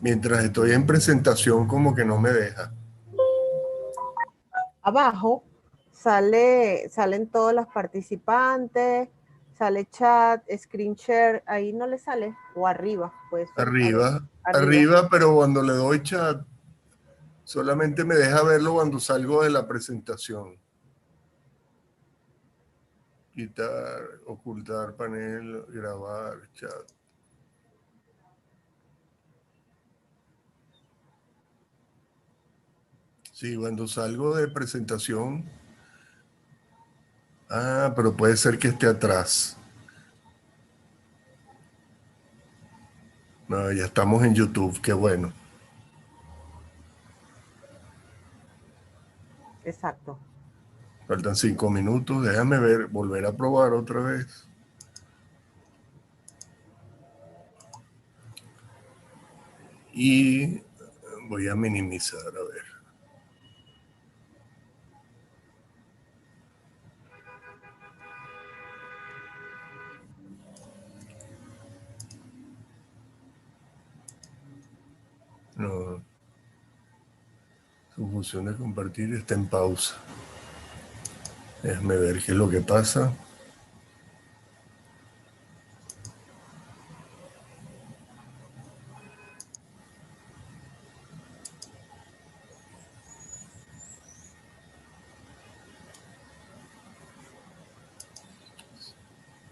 Mientras estoy en presentación, como que no me deja. Abajo salen todos los participantes, sale chat, screen share, ahí no le sale, o arriba, puede ser, a ver, Arriba, arriba. arriba, pero cuando le doy chat, solamente me deja verlo cuando salgo de la presentación. Quitar, ocultar panel, grabar, chat. Sí, cuando salgo de presentación. Ah, pero puede ser que esté atrás. No, ya estamos en YouTube, qué bueno. Exacto. Faltan 5 minutos, déjame ver, volver a probar otra vez. Y voy a minimizar, a ver. No, su función de compartir está en pausa. Déjame ver qué es lo que pasa.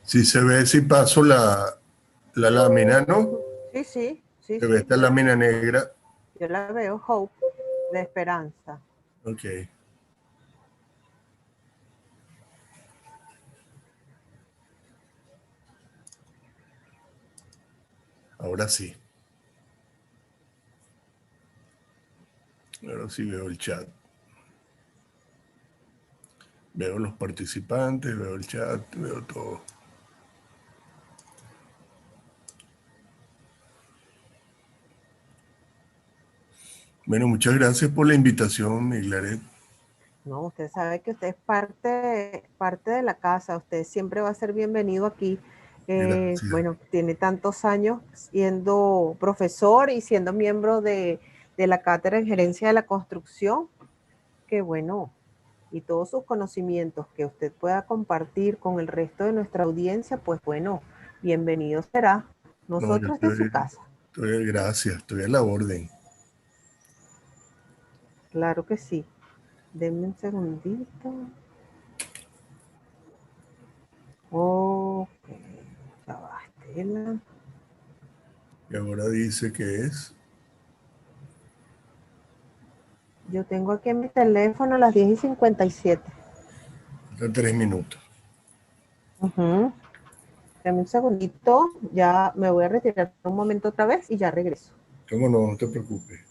Si se ve, si paso la lámina, ¿no? Sí, sí, sí, Se ve sí, esta lámina negra. yo la veo, Hope, de esperanza. Ok. Ahora sí. Ahora sí veo el chat. Veo los participantes, veo el chat, veo todo. Bueno, muchas gracias por la invitación, Miglaret. No, usted sabe que usted es parte de la casa, usted siempre va a ser bienvenido aquí. Gracias. Bueno, tiene tantos años siendo profesor y siendo miembro de la cátedra en gerencia de la construcción, que bueno, y todos sus conocimientos que usted pueda compartir con el resto de nuestra audiencia, pues bueno, bienvenido será. No, yo Nosotros esta es su casa. gracias, estoy a la orden. Claro que sí. Denme un segundito. Ok, ya va, Estela. Y ahora dice que es. Yo tengo aquí en mi teléfono las 10:57. Faltan 3 minutos. Dame un segundito, ya me voy a retirar un momento otra vez y ya regreso. ¿Cómo no? No te preocupes.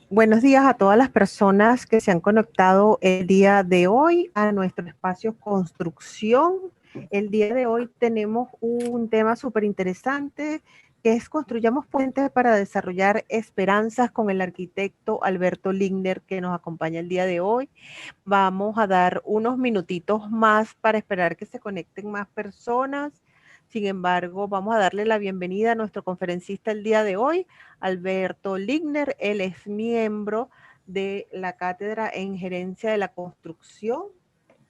Buenos días a todas las personas que se han conectado el día de hoy a nuestro espacio Construcción. El día de hoy tenemos un tema súper interesante que es Construyamos puentes para desarrollar esperanzas con el arquitecto Alberto Ligner, que nos acompaña el día de hoy. Vamos a dar unos minutitos más para esperar que se conecten más personas. Sin embargo, vamos a darle la bienvenida a nuestro conferencista el día de hoy, Alberto Ligner. Él es miembro de la Cátedra en Gerencia de la Construcción,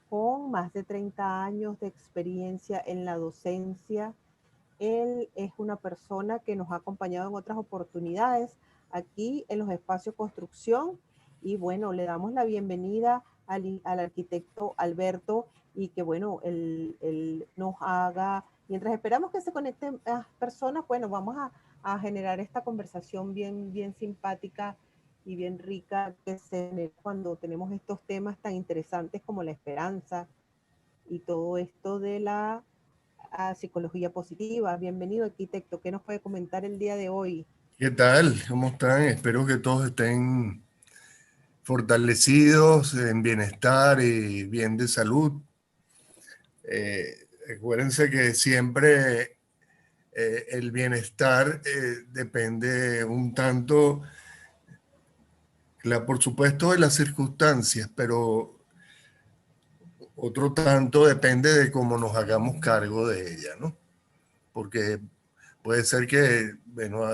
con más de 30 años de experiencia en la docencia. Él es una persona que nos ha acompañado en otras oportunidades aquí en los espacios construcción. Y bueno, le damos la bienvenida al arquitecto Alberto y que bueno, él nos haga, mientras esperamos que se conecten las personas, bueno, vamos a generar esta conversación bien simpática y bien rica que se genera cuando tenemos estos temas tan interesantes como la esperanza y todo esto de la psicología positiva. Bienvenido, arquitecto. ¿Qué nos puede comentar el día de hoy? ¿Qué tal? ¿Cómo están? Espero que todos estén fortalecidos, en bienestar y bien de salud. Recuérdense que siempre el bienestar depende un tanto, por supuesto, de las circunstancias, pero otro tanto depende de cómo nos hagamos cargo de ella, ¿no? Porque puede ser que, bueno,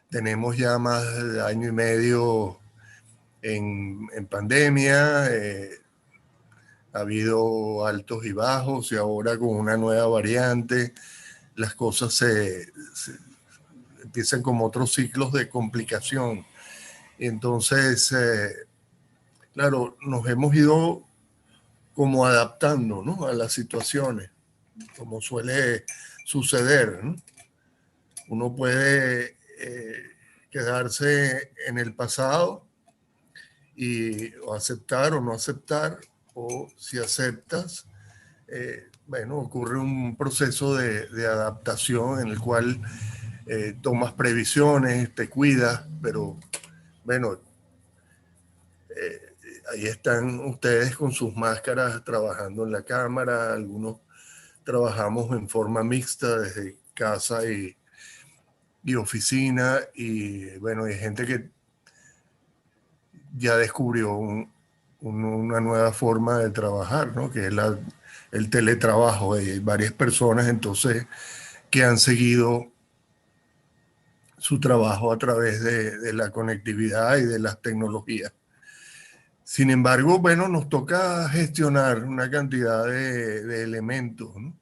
tenemos ya más de año y medio en pandemia, ha habido altos y bajos y ahora con una nueva variante las cosas se empiezan como otros ciclos de complicación. Y entonces, claro, nos hemos ido como adaptando, ¿no?, a las situaciones, como suele suceder, ¿no? Uno puede quedarse en el pasado y o aceptar o no aceptar, o si aceptas, bueno, ocurre un proceso de adaptación en el cual tomas previsiones, te cuidas, pero bueno, ahí están ustedes con sus máscaras trabajando en la cámara, algunos trabajamos en forma mixta desde casa y oficina, y bueno, hay gente que ya descubrió una nueva forma de trabajar, ¿no?, que es el teletrabajo. Hay varias personas entonces que han seguido su trabajo a través de la conectividad y de las tecnologías. Sin embargo, bueno, nos toca gestionar una cantidad de elementos, ¿no?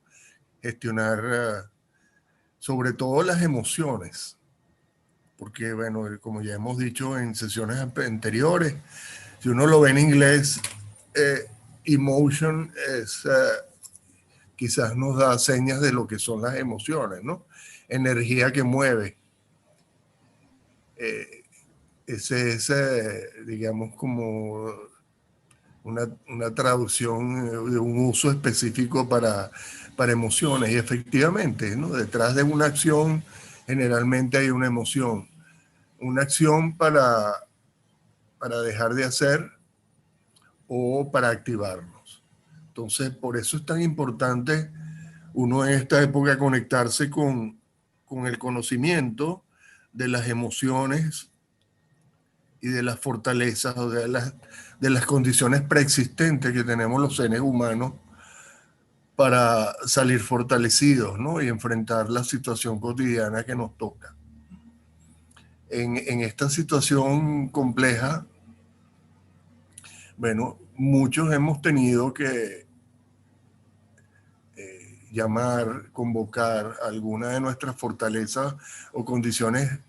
Gestionar sobre todo las emociones, porque bueno, como ya hemos dicho en sesiones anteriores, si uno lo ve en inglés, emotion es, quizás nos da señas de lo que son las emociones, ¿no? Energía que mueve. Ese es, digamos, como una traducción de un uso específico para emociones. Y efectivamente, ¿no? Detrás de una acción generalmente hay una emoción. Una acción para dejar de hacer o para activarnos. Entonces, por eso es tan importante uno en esta época conectarse con el conocimiento de las emociones y de las fortalezas o de las condiciones preexistentes que tenemos los seres humanos para salir fortalecidos, ¿no? Y enfrentar la situación cotidiana que nos toca. En esta situación compleja, bueno, muchos hemos tenido que llamar, convocar alguna de nuestras fortalezas o condiciones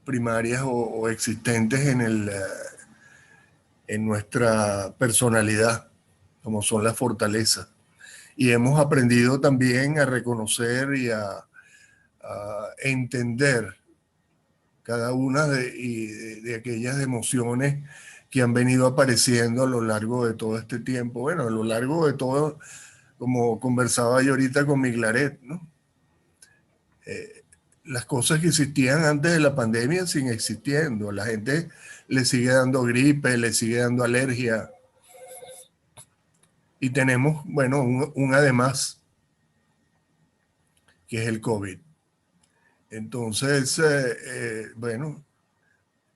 primarias o existentes en nuestra personalidad, como son las fortalezas. Y hemos aprendido también a reconocer y a entender cada una de aquellas emociones que han venido apareciendo a lo largo de todo este tiempo. Bueno, a lo largo de todo, como conversaba yo ahorita con Miglaret, ¿no? Las cosas que existían antes de la pandemia siguen existiendo. La gente le sigue dando gripe, le sigue dando alergia. Y tenemos, bueno, un además, que es el COVID. Entonces, bueno,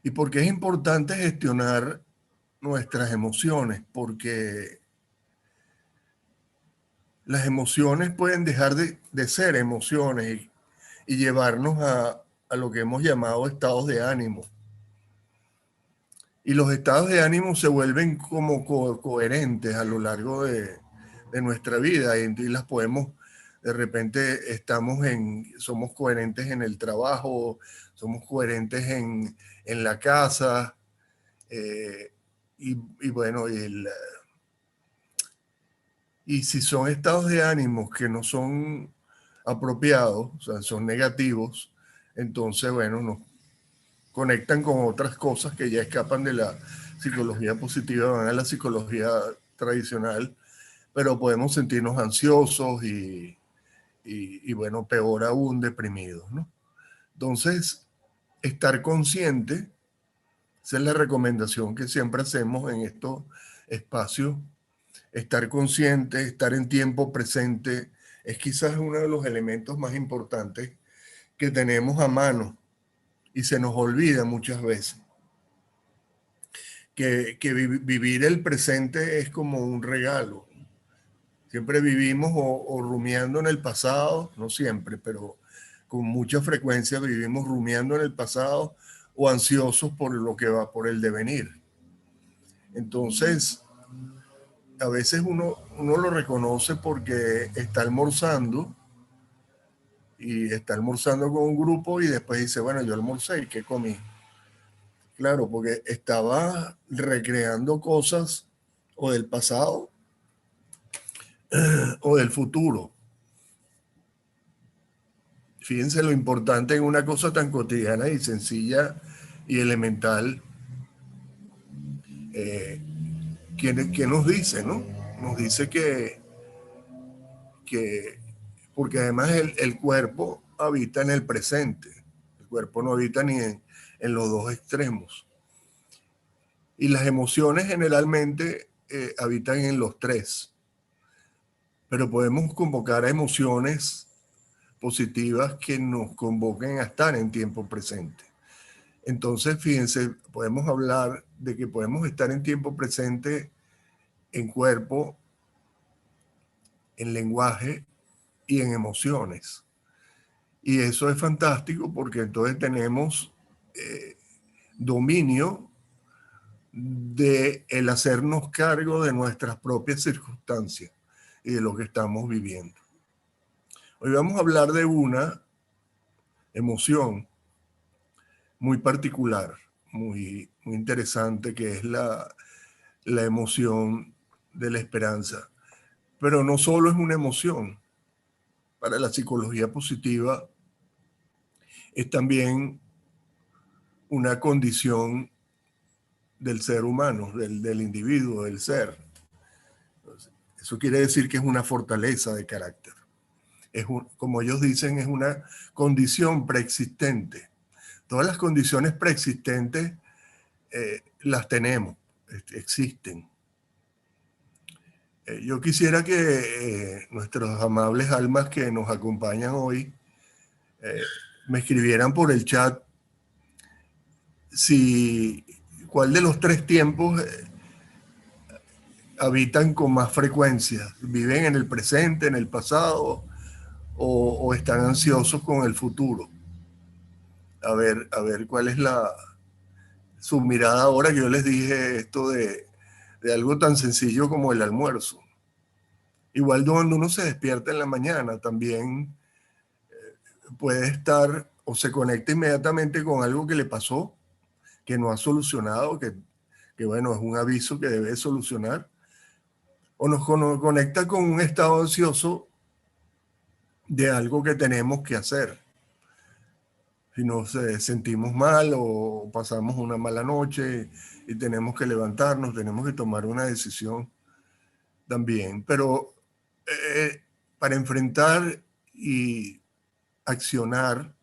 ¿y por qué es importante gestionar nuestras emociones? Porque las emociones pueden dejar de ser emociones y llevarnos a lo que hemos llamado estados de ánimo. Y los estados de ánimo se vuelven como coherentes a lo largo de nuestra vida y las podemos, de repente somos coherentes en el trabajo, somos coherentes en la casa, y bueno, y si son estados de ánimo que no son apropiados, o sea, son negativos, entonces, bueno, nos conectan con otras cosas que ya escapan de la psicología positiva, van a la psicología tradicional, pero podemos sentirnos ansiosos y bueno, peor aún, deprimidos, ¿no? Entonces, estar consciente, esa es la recomendación que siempre hacemos en estos espacios, estar consciente, estar en tiempo presente, es quizás uno de los elementos más importantes que tenemos a mano y se nos olvida muchas veces. Que vivir el presente es como un regalo. Siempre vivimos o rumiando en el pasado, no siempre, pero con mucha frecuencia vivimos rumiando en el pasado o ansiosos por lo que va, por el devenir. Entonces, a veces uno lo reconoce porque está almorzando y está almorzando con un grupo y después dice, bueno, yo almorcé y ¿qué comí? Claro, porque estaba recreando cosas o del pasado o del futuro. Fíjense lo importante en una cosa tan cotidiana y sencilla y elemental. ¿Qué nos dice, no? Nos dice que porque además el cuerpo habita en el presente. El cuerpo no habita ni en los dos extremos. Y las emociones generalmente habitan en los tres. Pero podemos convocar a emociones positivas que nos convoquen a estar en tiempo presente. Entonces, fíjense, podemos hablar de que podemos estar en tiempo presente en cuerpo, en lenguaje y en emociones. Y eso es fantástico porque entonces tenemos dominio de el hacernos cargo de nuestras propias circunstancias y de lo que estamos viviendo. Hoy vamos a hablar de una emoción muy particular, muy interesante, que es la la emoción de la esperanza. Pero no solo es una emoción. Para la psicología positiva es también una condición del ser humano, del individuo, del ser. Eso quiere decir que es una fortaleza de carácter. Como ellos dicen, es una condición preexistente. Todas las condiciones preexistentes las tenemos, existen. Yo quisiera que nuestros amables almas que nos acompañan hoy me escribieran por el chat cuál de los tres tiempos habitan con más frecuencia. ¿Viven en el presente, en el pasado o están ansiosos con el futuro? A ver cuál es su mirada ahora que yo les dije esto de algo tan sencillo como el almuerzo. Igual cuando uno se despierta en la mañana también puede estar o se conecta inmediatamente con algo que le pasó, que no ha solucionado, que bueno, es un aviso que debe solucionar, o nos conecta con un estado ansioso de algo que tenemos que hacer. Si nos sentimos mal o pasamos una mala noche y tenemos que levantarnos, tenemos que tomar una decisión también. Pero para enfrentar y accionar,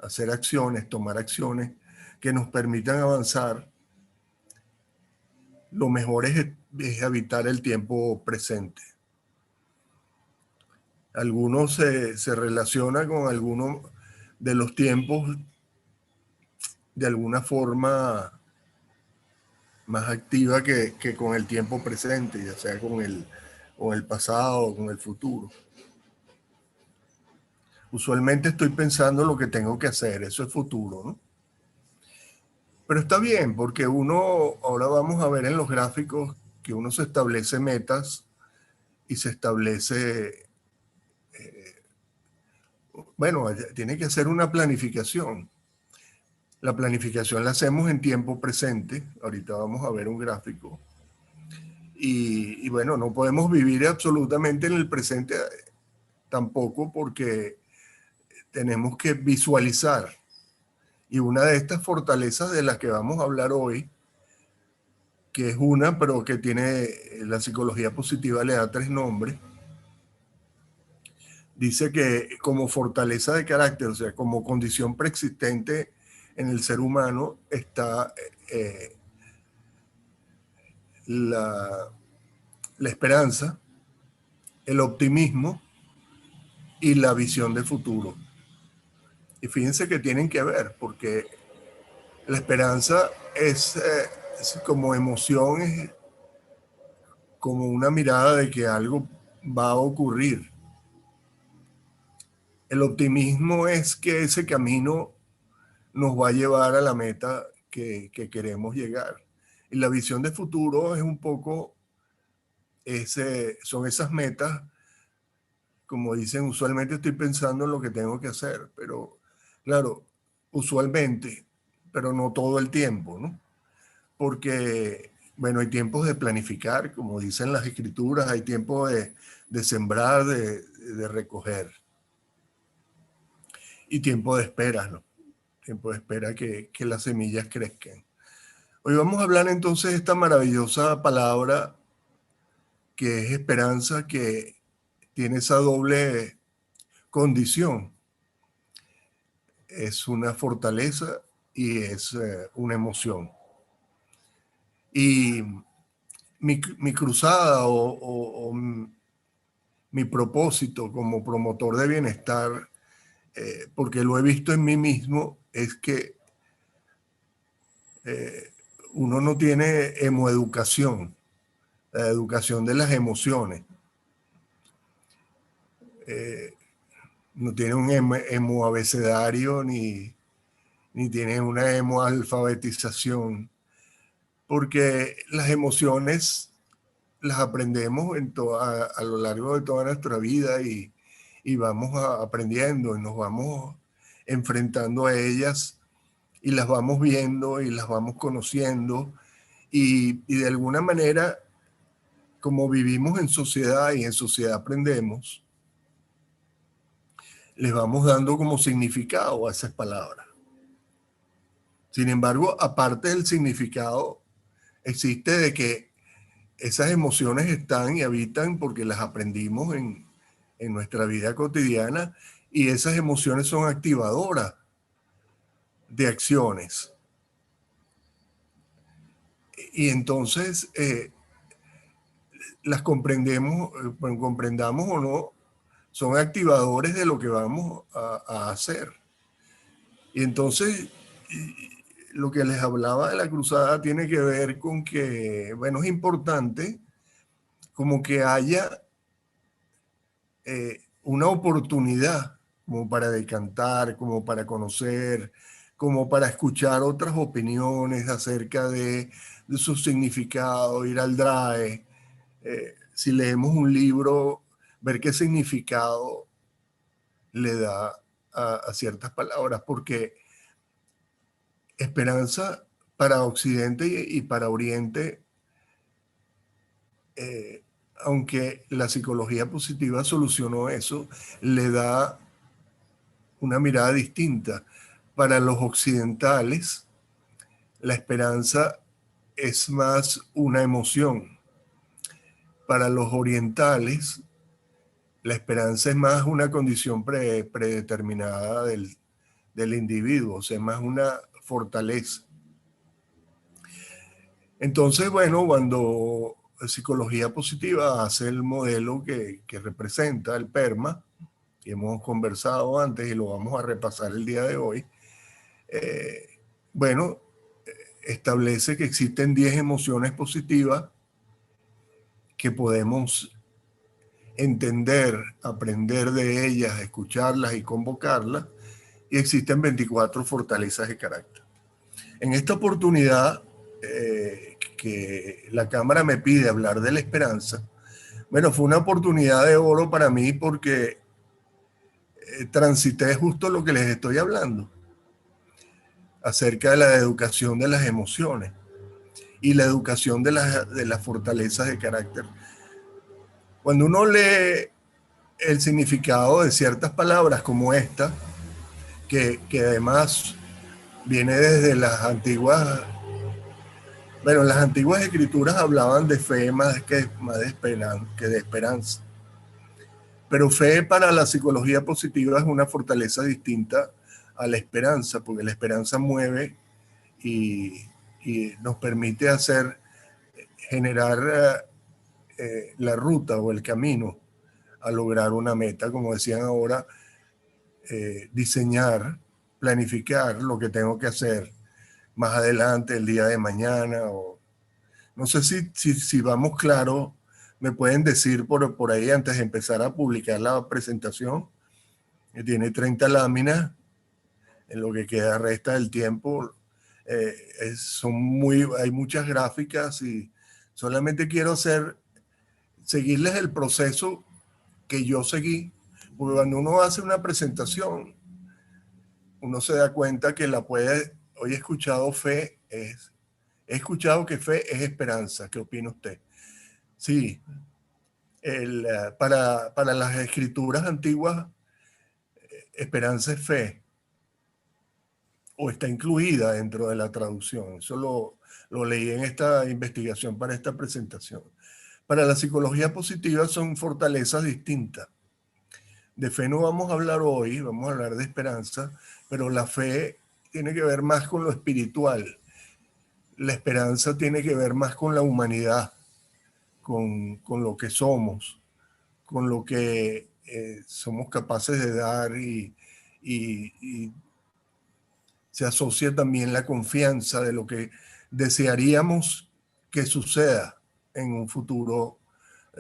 hacer acciones, tomar acciones que nos permitan avanzar, lo mejor es habitar el tiempo presente. Algunos se relaciona con algunos de los tiempos de alguna forma más activa que con el tiempo presente, ya sea con el pasado o con el futuro. Usualmente estoy pensando lo que tengo que hacer, eso es futuro, ¿no? Pero está bien, porque ahora vamos a ver en los gráficos que uno se establece metas y se establece, bueno, tiene que hacer una planificación. La planificación la hacemos en tiempo presente. Ahorita vamos a ver un gráfico. Y bueno, no podemos vivir absolutamente en el presente tampoco porque tenemos que visualizar. Y una de estas fortalezas de las que vamos a hablar hoy, que es una, pero que tiene la psicología positiva, le da tres nombres. Dice que como fortaleza de carácter, o sea, como condición preexistente en el ser humano, está la esperanza, el optimismo y la visión de futuro. Y fíjense que tienen que ver, porque la esperanza es como emoción, es como una mirada de que algo va a ocurrir. El optimismo es que ese camino nos va a llevar a la meta que queremos llegar. Y la visión de futuro es un poco, son esas metas, como dicen, usualmente estoy pensando en lo que tengo que hacer, pero claro, usualmente, pero no todo el tiempo, ¿no? Porque, bueno, hay tiempos de planificar, como dicen las escrituras, hay tiempo de sembrar, de recoger, y tiempo de espera, ¿no? Tiempo de espera que las semillas crezcan. Hoy vamos a hablar entonces de esta maravillosa palabra que es esperanza, que tiene esa doble condición. Es una fortaleza y es una emoción. Y mi cruzada o mi propósito como promotor de bienestar, porque lo he visto en mí mismo, es que uno no tiene emoeducación, la educación de las emociones. No tiene un emoabecedario ni tiene una emoalfabetización, porque las emociones las aprendemos a lo largo de toda nuestra vida y vamos aprendiendo y nos vamos enfrentando a ellas y las vamos viendo y las vamos conociendo y de alguna manera, como vivimos en sociedad y en sociedad aprendemos, les vamos dando como significado a esas palabras. Sin embargo, aparte del significado, existe de que esas emociones están y habitan porque las aprendimos en nuestra vida cotidiana, y esas emociones son activadoras de acciones. Y entonces las comprendemos, comprendamos o no, son activadores de lo que vamos a hacer. Y entonces lo que les hablaba de la cruzada tiene que ver con que, bueno, es importante como que haya una oportunidad como para decantar, como para conocer, como para escuchar otras opiniones acerca de su significado, ir al DRAE, si leemos un libro, ver qué significado le da a ciertas palabras, porque esperanza para Occidente y para Oriente, aunque la psicología positiva solucionó eso, le da una mirada distinta. Para los occidentales, la esperanza es más una emoción. Para los orientales, la esperanza es más una condición predeterminada del individuo, o sea, es más una fortaleza. Entonces, bueno, cuando psicología positiva hace el modelo que representa el PERMA, que hemos conversado antes y lo vamos a repasar el día de hoy, bueno, establece que existen 10 emociones positivas que podemos entender, aprender de ellas, escucharlas y convocarlas, y existen 24 fortalezas de carácter. En esta oportunidad que la Cámara me pide hablar de la esperanza, bueno, fue una oportunidad de oro para mí porque transité justo lo que les estoy hablando, acerca de la educación de las emociones y la educación de las fortalezas de carácter. Cuando uno lee el significado de ciertas palabras como esta, que además viene desde las antiguas, bueno, las antiguas escrituras hablaban de fe más que de esperanza. Pero fe para la psicología positiva es una fortaleza distinta a la esperanza, porque la esperanza mueve y, y nos permite generar la ruta o el camino a lograr una meta, como decían ahora, diseñar, planificar lo que tengo que hacer más adelante, el día de mañana. O no sé si vamos claro, me pueden decir por ahí antes de empezar a publicar la presentación, que tiene 30 láminas, en lo que resta del tiempo. Hay muchas gráficas y solamente quiero seguirles el proceso que yo seguí, porque cuando uno hace una presentación, uno se da cuenta que hoy he escuchado he escuchado que fe es esperanza. ¿Qué opina usted? Sí, para las escrituras antiguas, esperanza es fe, o está incluida dentro de la traducción. Eso lo leí en esta investigación para esta presentación. Para la psicología positiva son fortalezas distintas. De fe no vamos a hablar hoy, vamos a hablar de esperanza, pero la fe tiene que ver más con lo espiritual. La esperanza tiene que ver más con la humanidad, con lo que somos, con lo que somos capaces de dar, y se asocia también la confianza de lo que desearíamos que suceda en un futuro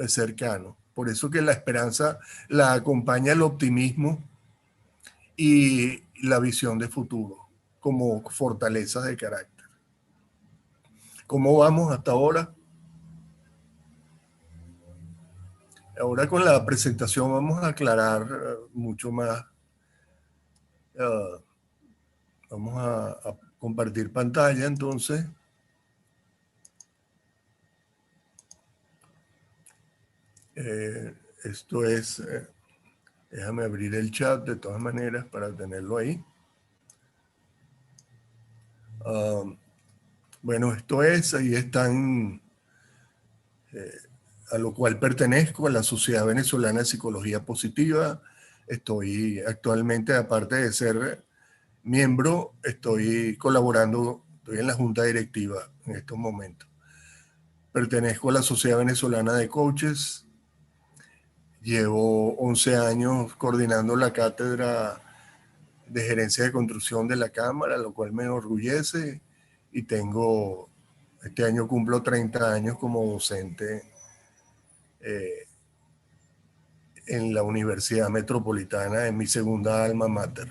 cercano. Por eso que la esperanza la acompaña el optimismo y la visión de futuro como fortalezas de carácter. ¿Cómo vamos hasta ahora? Ahora con la presentación vamos a aclarar mucho más. Vamos a compartir pantalla entonces. Esto es, déjame abrir el chat de todas maneras para tenerlo ahí. Bueno, esto es, ahí están, a lo cual pertenezco, a la Sociedad Venezolana de Psicología Positiva. Estoy actualmente, aparte de ser miembro, estoy colaborando, estoy en la junta directiva en estos momentos. Pertenezco a la Sociedad Venezolana de Coaches. Llevo 11 años coordinando la cátedra de gerencia de construcción de la Cámara, lo cual me enorgullece, y este año cumplo 30 años como docente en la Universidad Metropolitana, en mi segunda alma mater.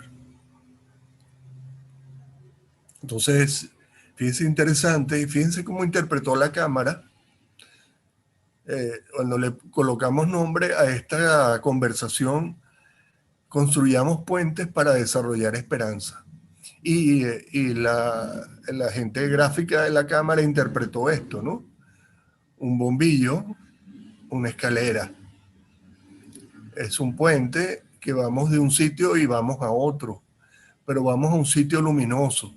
Entonces, fíjense interesante, y fíjense cómo interpretó la Cámara cuando le colocamos nombre a esta conversación: construyamos puentes para desarrollar esperanza. Y la gente gráfica de la Cámara interpretó esto, ¿no? Un bombillo, una escalera. Es un puente que vamos de un sitio y vamos a otro, pero vamos a un sitio luminoso,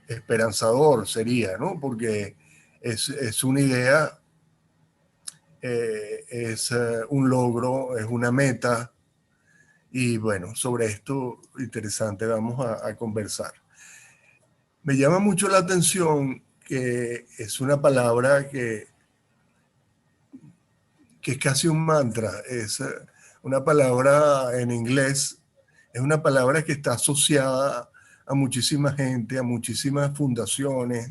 esperanzador sería, ¿no? Porque es una idea, es un logro, es una meta. Y bueno, sobre esto interesante vamos a conversar. Me llama mucho la atención que es una palabra que es casi un mantra, es una palabra en inglés, es una palabra que está asociada a muchísima gente, a muchísimas fundaciones,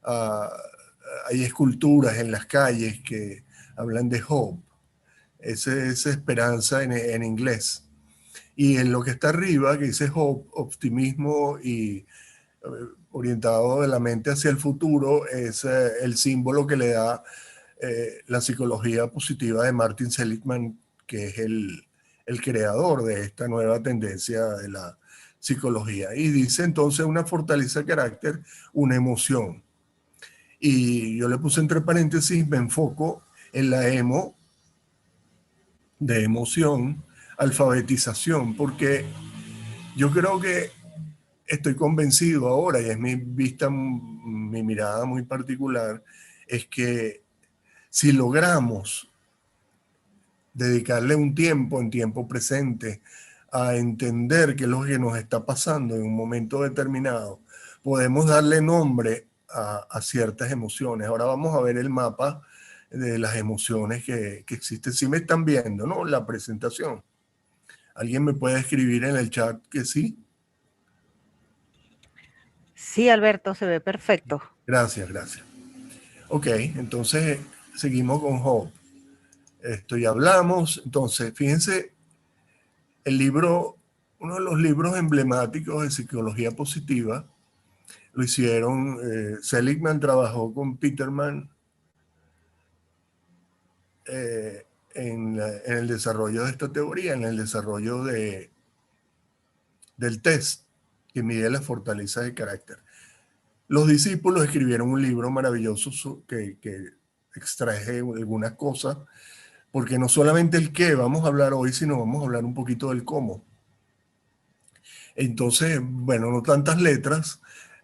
hay esculturas en las calles que hablan de hope, esa esperanza en inglés. Y en lo que está arriba, que dice hope, optimismo y orientado de la mente hacia el futuro, es el símbolo que le da la psicología positiva de Martin Seligman, que es el creador de esta nueva tendencia de la psicología. Y dice entonces una fortaleza de carácter, una emoción. Y yo le puse entre paréntesis, me enfoco en la emo, de emoción, alfabetización, porque yo creo que estoy convencido ahora, y es mi vista, mi mirada muy particular, es que si logramos dedicarle un tiempo, en tiempo presente, a entender qué es lo que nos está pasando en un momento determinado, podemos darle nombre a ciertas emociones. Ahora vamos a ver el mapa de las emociones que existen. Si me están viendo, ¿no? La presentación. ¿Alguien me puede escribir en el chat que sí? Sí, Alberto, se ve perfecto. Gracias, gracias. Ok, entonces seguimos con Hope. Esto ya hablamos. Entonces, fíjense, el libro, uno de los libros emblemáticos de psicología positiva, lo hicieron, Seligman trabajó con Peterman en el desarrollo de esta teoría, en el desarrollo del test que mide la fortaleza de carácter. Los discípulos escribieron un libro maravilloso que extraje algunas cosas, porque no solamente el qué vamos a hablar hoy, sino vamos a hablar un poquito del cómo. Entonces, bueno, no tantas letras,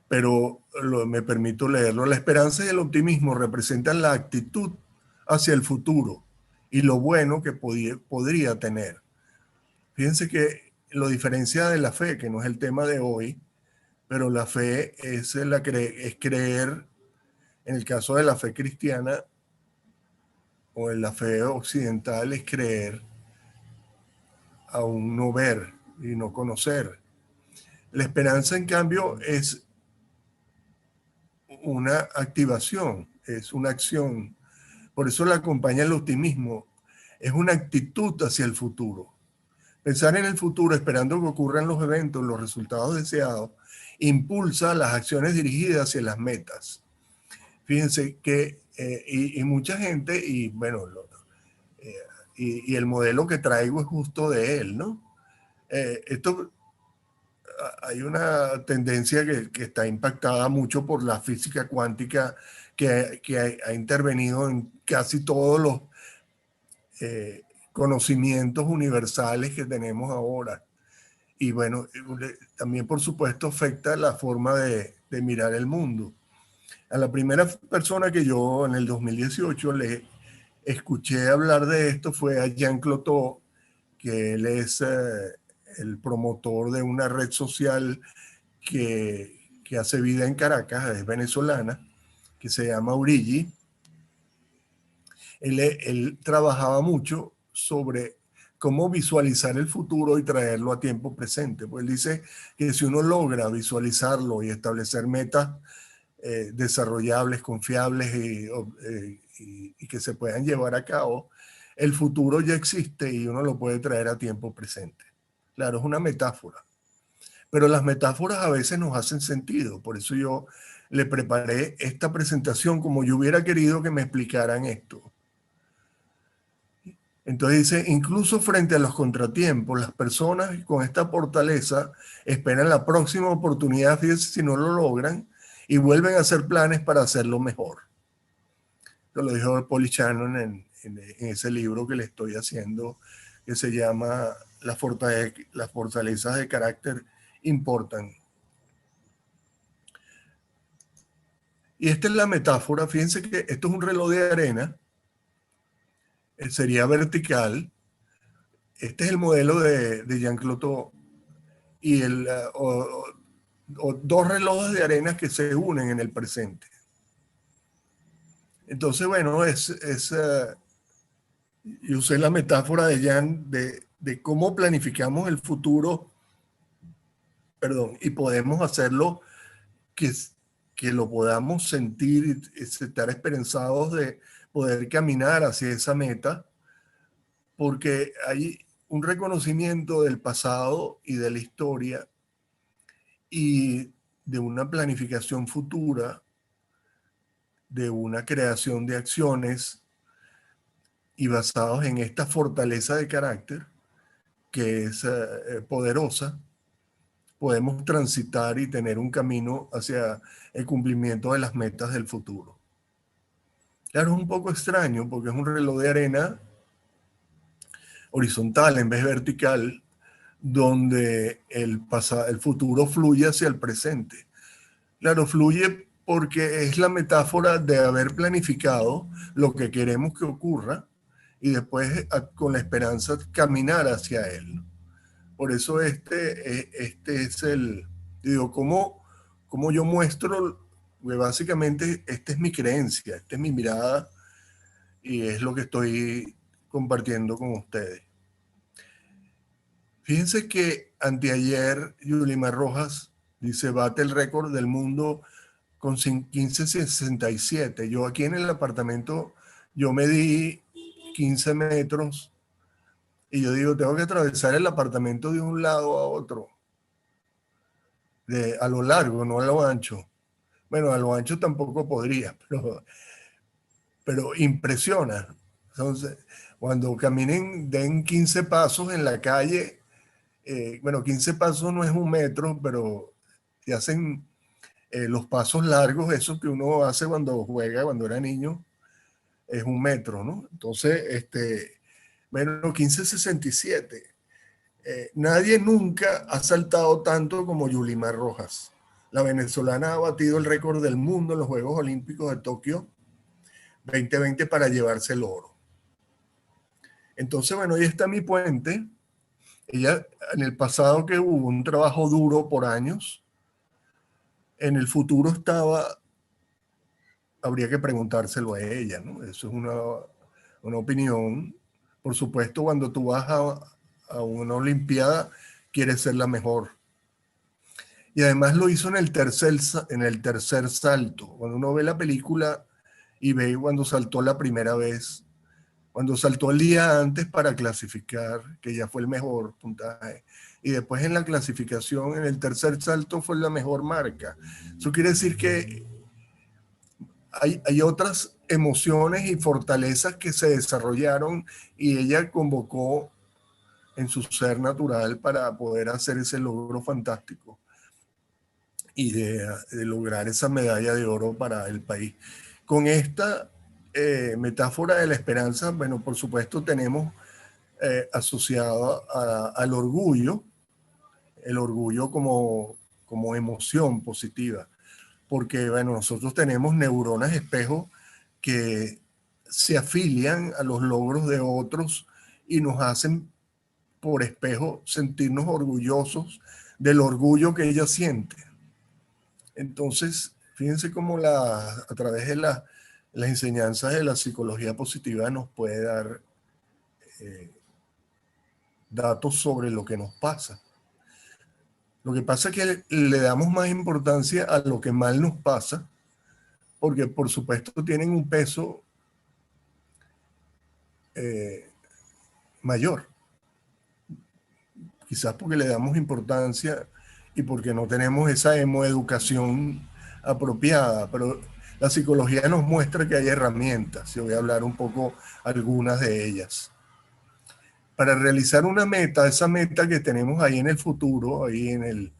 pero me permito leerlo. La esperanza y el optimismo representan la actitud hacia el futuro y lo bueno que podría tener. Fíjense que lo diferencia de la fe, que no es el tema de hoy, pero la fe es creer, en el caso de la fe cristiana o en la fe occidental, es creer aún no ver y no conocer. La esperanza, en cambio, es una activación, es una acción. Por eso la acompaña el optimismo. Es una actitud hacia el futuro. Pensar en el futuro esperando que ocurran los eventos, los resultados deseados, impulsa las acciones dirigidas hacia las metas. Fíjense que, y mucha gente, y bueno, y el modelo que traigo es justo de él, ¿no? Esto hay una tendencia que está impactada mucho por la física cuántica, que ha intervenido en casi todos los conocimientos universales que tenemos ahora. Y bueno, también por supuesto afecta la forma de mirar el mundo. A la primera persona que yo en el 2018 le escuché hablar de esto fue a Jean Clotaud, que él es el promotor de una red social que hace vida en Caracas, es venezolana, que se llama Urigi. Él trabajaba mucho sobre cómo visualizar el futuro y traerlo a tiempo presente. Pues él dice que si uno logra visualizarlo y establecer metas desarrollables, confiables y que se puedan llevar a cabo, el futuro ya existe y uno lo puede traer a tiempo presente. Claro, es una metáfora, pero las metáforas a veces nos hacen sentido. Por eso yo le preparé esta presentación como yo hubiera querido que me explicaran esto. Entonces dice, incluso frente a los contratiempos, las personas con esta fortaleza esperan la próxima oportunidad, fíjense si no lo logran, y vuelven a hacer planes para hacerlo mejor. Esto lo dijo Polly Shannon en ese libro que le estoy haciendo, que se llama Las fortalezas de carácter importan. Y esta es la metáfora, fíjense que esto es un reloj de arena, sería vertical. Este es el modelo de Jean Clotaud y dos relojes de arena que se unen en el presente. Entonces, bueno, yo usé la metáfora de Jean de cómo planificamos el futuro, perdón, y podemos hacerlo que lo podamos sentir y estar esperanzados de poder caminar hacia esa meta, porque hay un reconocimiento del pasado y de la historia y de una planificación futura, de una creación de acciones y basados en esta fortaleza de carácter que es poderosa, podemos transitar y tener un camino hacia el cumplimiento de las metas del futuro. Claro, es un poco extraño porque es un reloj de arena horizontal en vez de vertical, donde el futuro fluye hacia el presente. Claro, fluye porque es la metáfora de haber planificado lo que queremos que ocurra y después con la esperanza caminar hacia él. Por eso este es digo, como yo muestro, que básicamente esta es mi creencia, esta es mi mirada y es lo que estoy compartiendo con ustedes. Fíjense que anteayer Yulimar Rojas dice, bate el récord del mundo con 15,67. Yo aquí en el apartamento, yo medí 15 metros y yo digo, tengo que atravesar el apartamento de un lado a otro, a lo largo, no a lo ancho. Bueno, a lo ancho tampoco podría, pero impresiona. Entonces, cuando caminen, den 15 pasos en la calle, bueno, 15 pasos no es un metro, pero si hacen los pasos largos, esos que uno hace cuando juega, cuando era niño, es un metro, ¿no? Entonces, bueno, 15,67. Nadie nunca ha saltado tanto como Yulimar Rojas. La venezolana ha batido el récord del mundo en los Juegos Olímpicos de Tokio 2020 para llevarse el oro. Entonces, bueno, ahí está mi puente. Ella, en el pasado que hubo un trabajo duro por años, en el futuro habría que preguntárselo a ella, ¿no? Eso es una opinión. Por supuesto, cuando tú vas a una Olimpiada, quieres ser la mejor. Y además lo hizo en el tercer salto. Cuando uno ve la película y ve cuando saltó la primera vez, cuando saltó el día antes para clasificar, que ya fue el mejor puntaje, y después en la clasificación, en el tercer salto fue la mejor marca. Eso quiere decir que hay otras emociones y fortalezas que se desarrollaron y ella convocó en su ser natural para poder hacer ese logro fantástico y de lograr esa medalla de oro para el país. Con esta metáfora de la esperanza, bueno, por supuesto tenemos asociado al orgullo, el orgullo como emoción positiva, porque bueno, nosotros tenemos neuronas espejo que se afilian a los logros de otros y nos hacen por espejo sentirnos orgullosos del orgullo que ella siente. Entonces, fíjense cómo a través de las enseñanzas de la psicología positiva nos puede dar datos sobre lo que nos pasa. Lo que pasa es que le damos más importancia a lo que mal nos pasa, porque por supuesto tienen un peso mayor. Quizás porque le damos importancia y porque no tenemos esa emoeducación apropiada, pero la psicología nos muestra que hay herramientas, y voy a hablar un poco algunas de ellas. Para realizar una meta, esa meta que tenemos ahí en el futuro, ahí en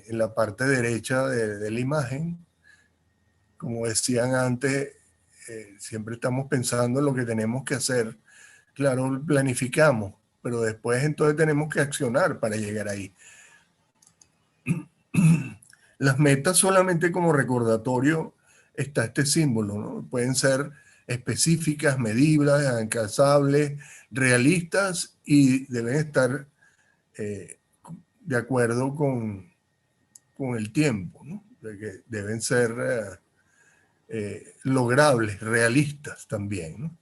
la parte derecha de la imagen, como decían antes, siempre estamos pensando en lo que tenemos que hacer. Claro, planificamos, pero después entonces tenemos que accionar para llegar ahí. Las metas solamente como recordatorio está este símbolo, ¿no? Pueden ser específicas, medibles, alcanzables, realistas y deben estar de acuerdo con el tiempo, ¿no? De que deben ser logrables, realistas también, ¿no?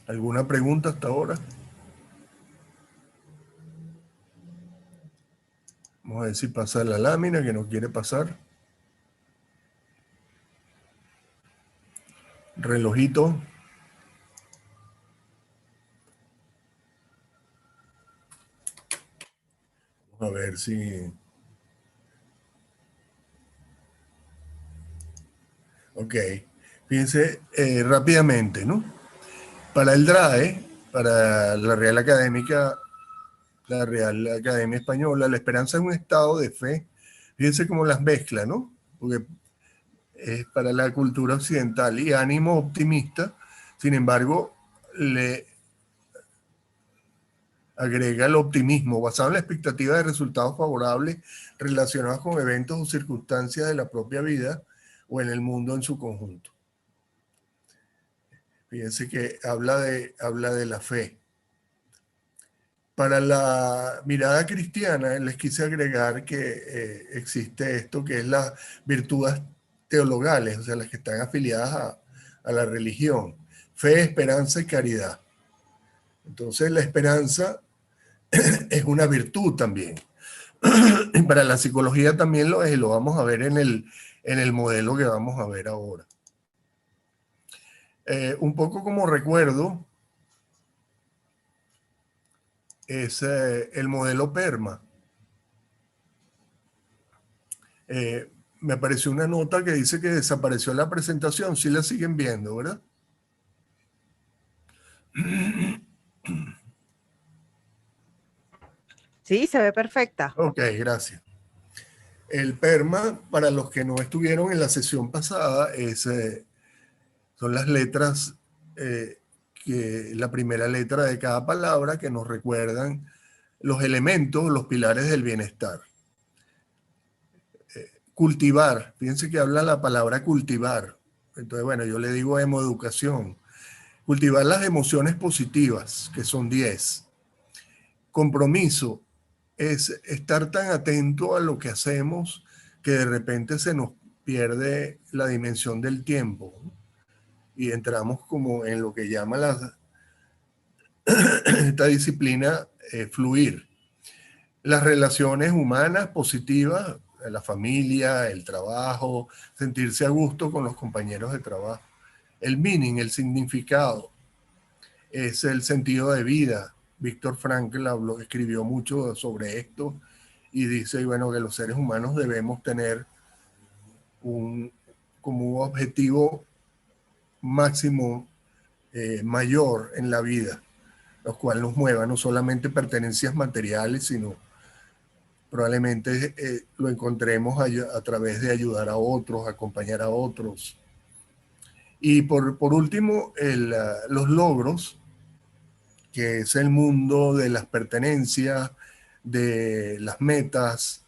¿Alguna pregunta hasta ahora? Vamos a ver si pasa la lámina que no quiere pasar. Relojito. Vamos a ver si... Ok. Fíjense rápidamente, ¿no? Para el DRAE, para la Real Académica, la Real Academia Española, la esperanza es un estado de fe. Fíjense cómo las mezcla, ¿no? Porque es para la cultura occidental y ánimo optimista, sin embargo, le agrega el optimismo basado en la expectativa de resultados favorables relacionados con eventos o circunstancias de la propia vida o en el mundo en su conjunto. Fíjense que habla de la fe. Para la mirada cristiana, les quise agregar que existe esto que es las virtudes teologales, o sea, las que están afiliadas a la religión. Fe, esperanza y caridad. Entonces, la esperanza es una virtud también. Y para la psicología también lo es, y lo vamos a ver en el modelo que vamos a ver ahora. Un poco como recuerdo, es el modelo PERMA. Me apareció una nota que dice que desapareció la presentación. Sí la siguen viendo, ¿verdad? Sí, se ve perfecta. Ok, gracias. El PERMA, para los que no estuvieron en la sesión pasada, son las letras, la primera letra de cada palabra que nos recuerdan los elementos, los pilares del bienestar. Cultivar, fíjense que habla la palabra cultivar. Entonces, bueno, yo le digo emoeducación. Cultivar las emociones positivas, que son 10. Compromiso es estar tan atento a lo que hacemos que de repente se nos pierde la dimensión del tiempo y entramos como en lo que llama esta disciplina fluir. Las relaciones humanas positivas, la familia, el trabajo, sentirse a gusto con los compañeros de trabajo. El meaning, el significado, es el sentido de vida. Víctor Frankl escribió mucho sobre esto y dice, bueno, que los seres humanos debemos tener como un objetivo máximo mayor en la vida, lo cual nos mueva no solamente pertenencias materiales, sino probablemente lo encontremos a través de ayudar a otros, acompañar a otros. Y por último, los logros, que es el mundo de las pertenencias, de las metas,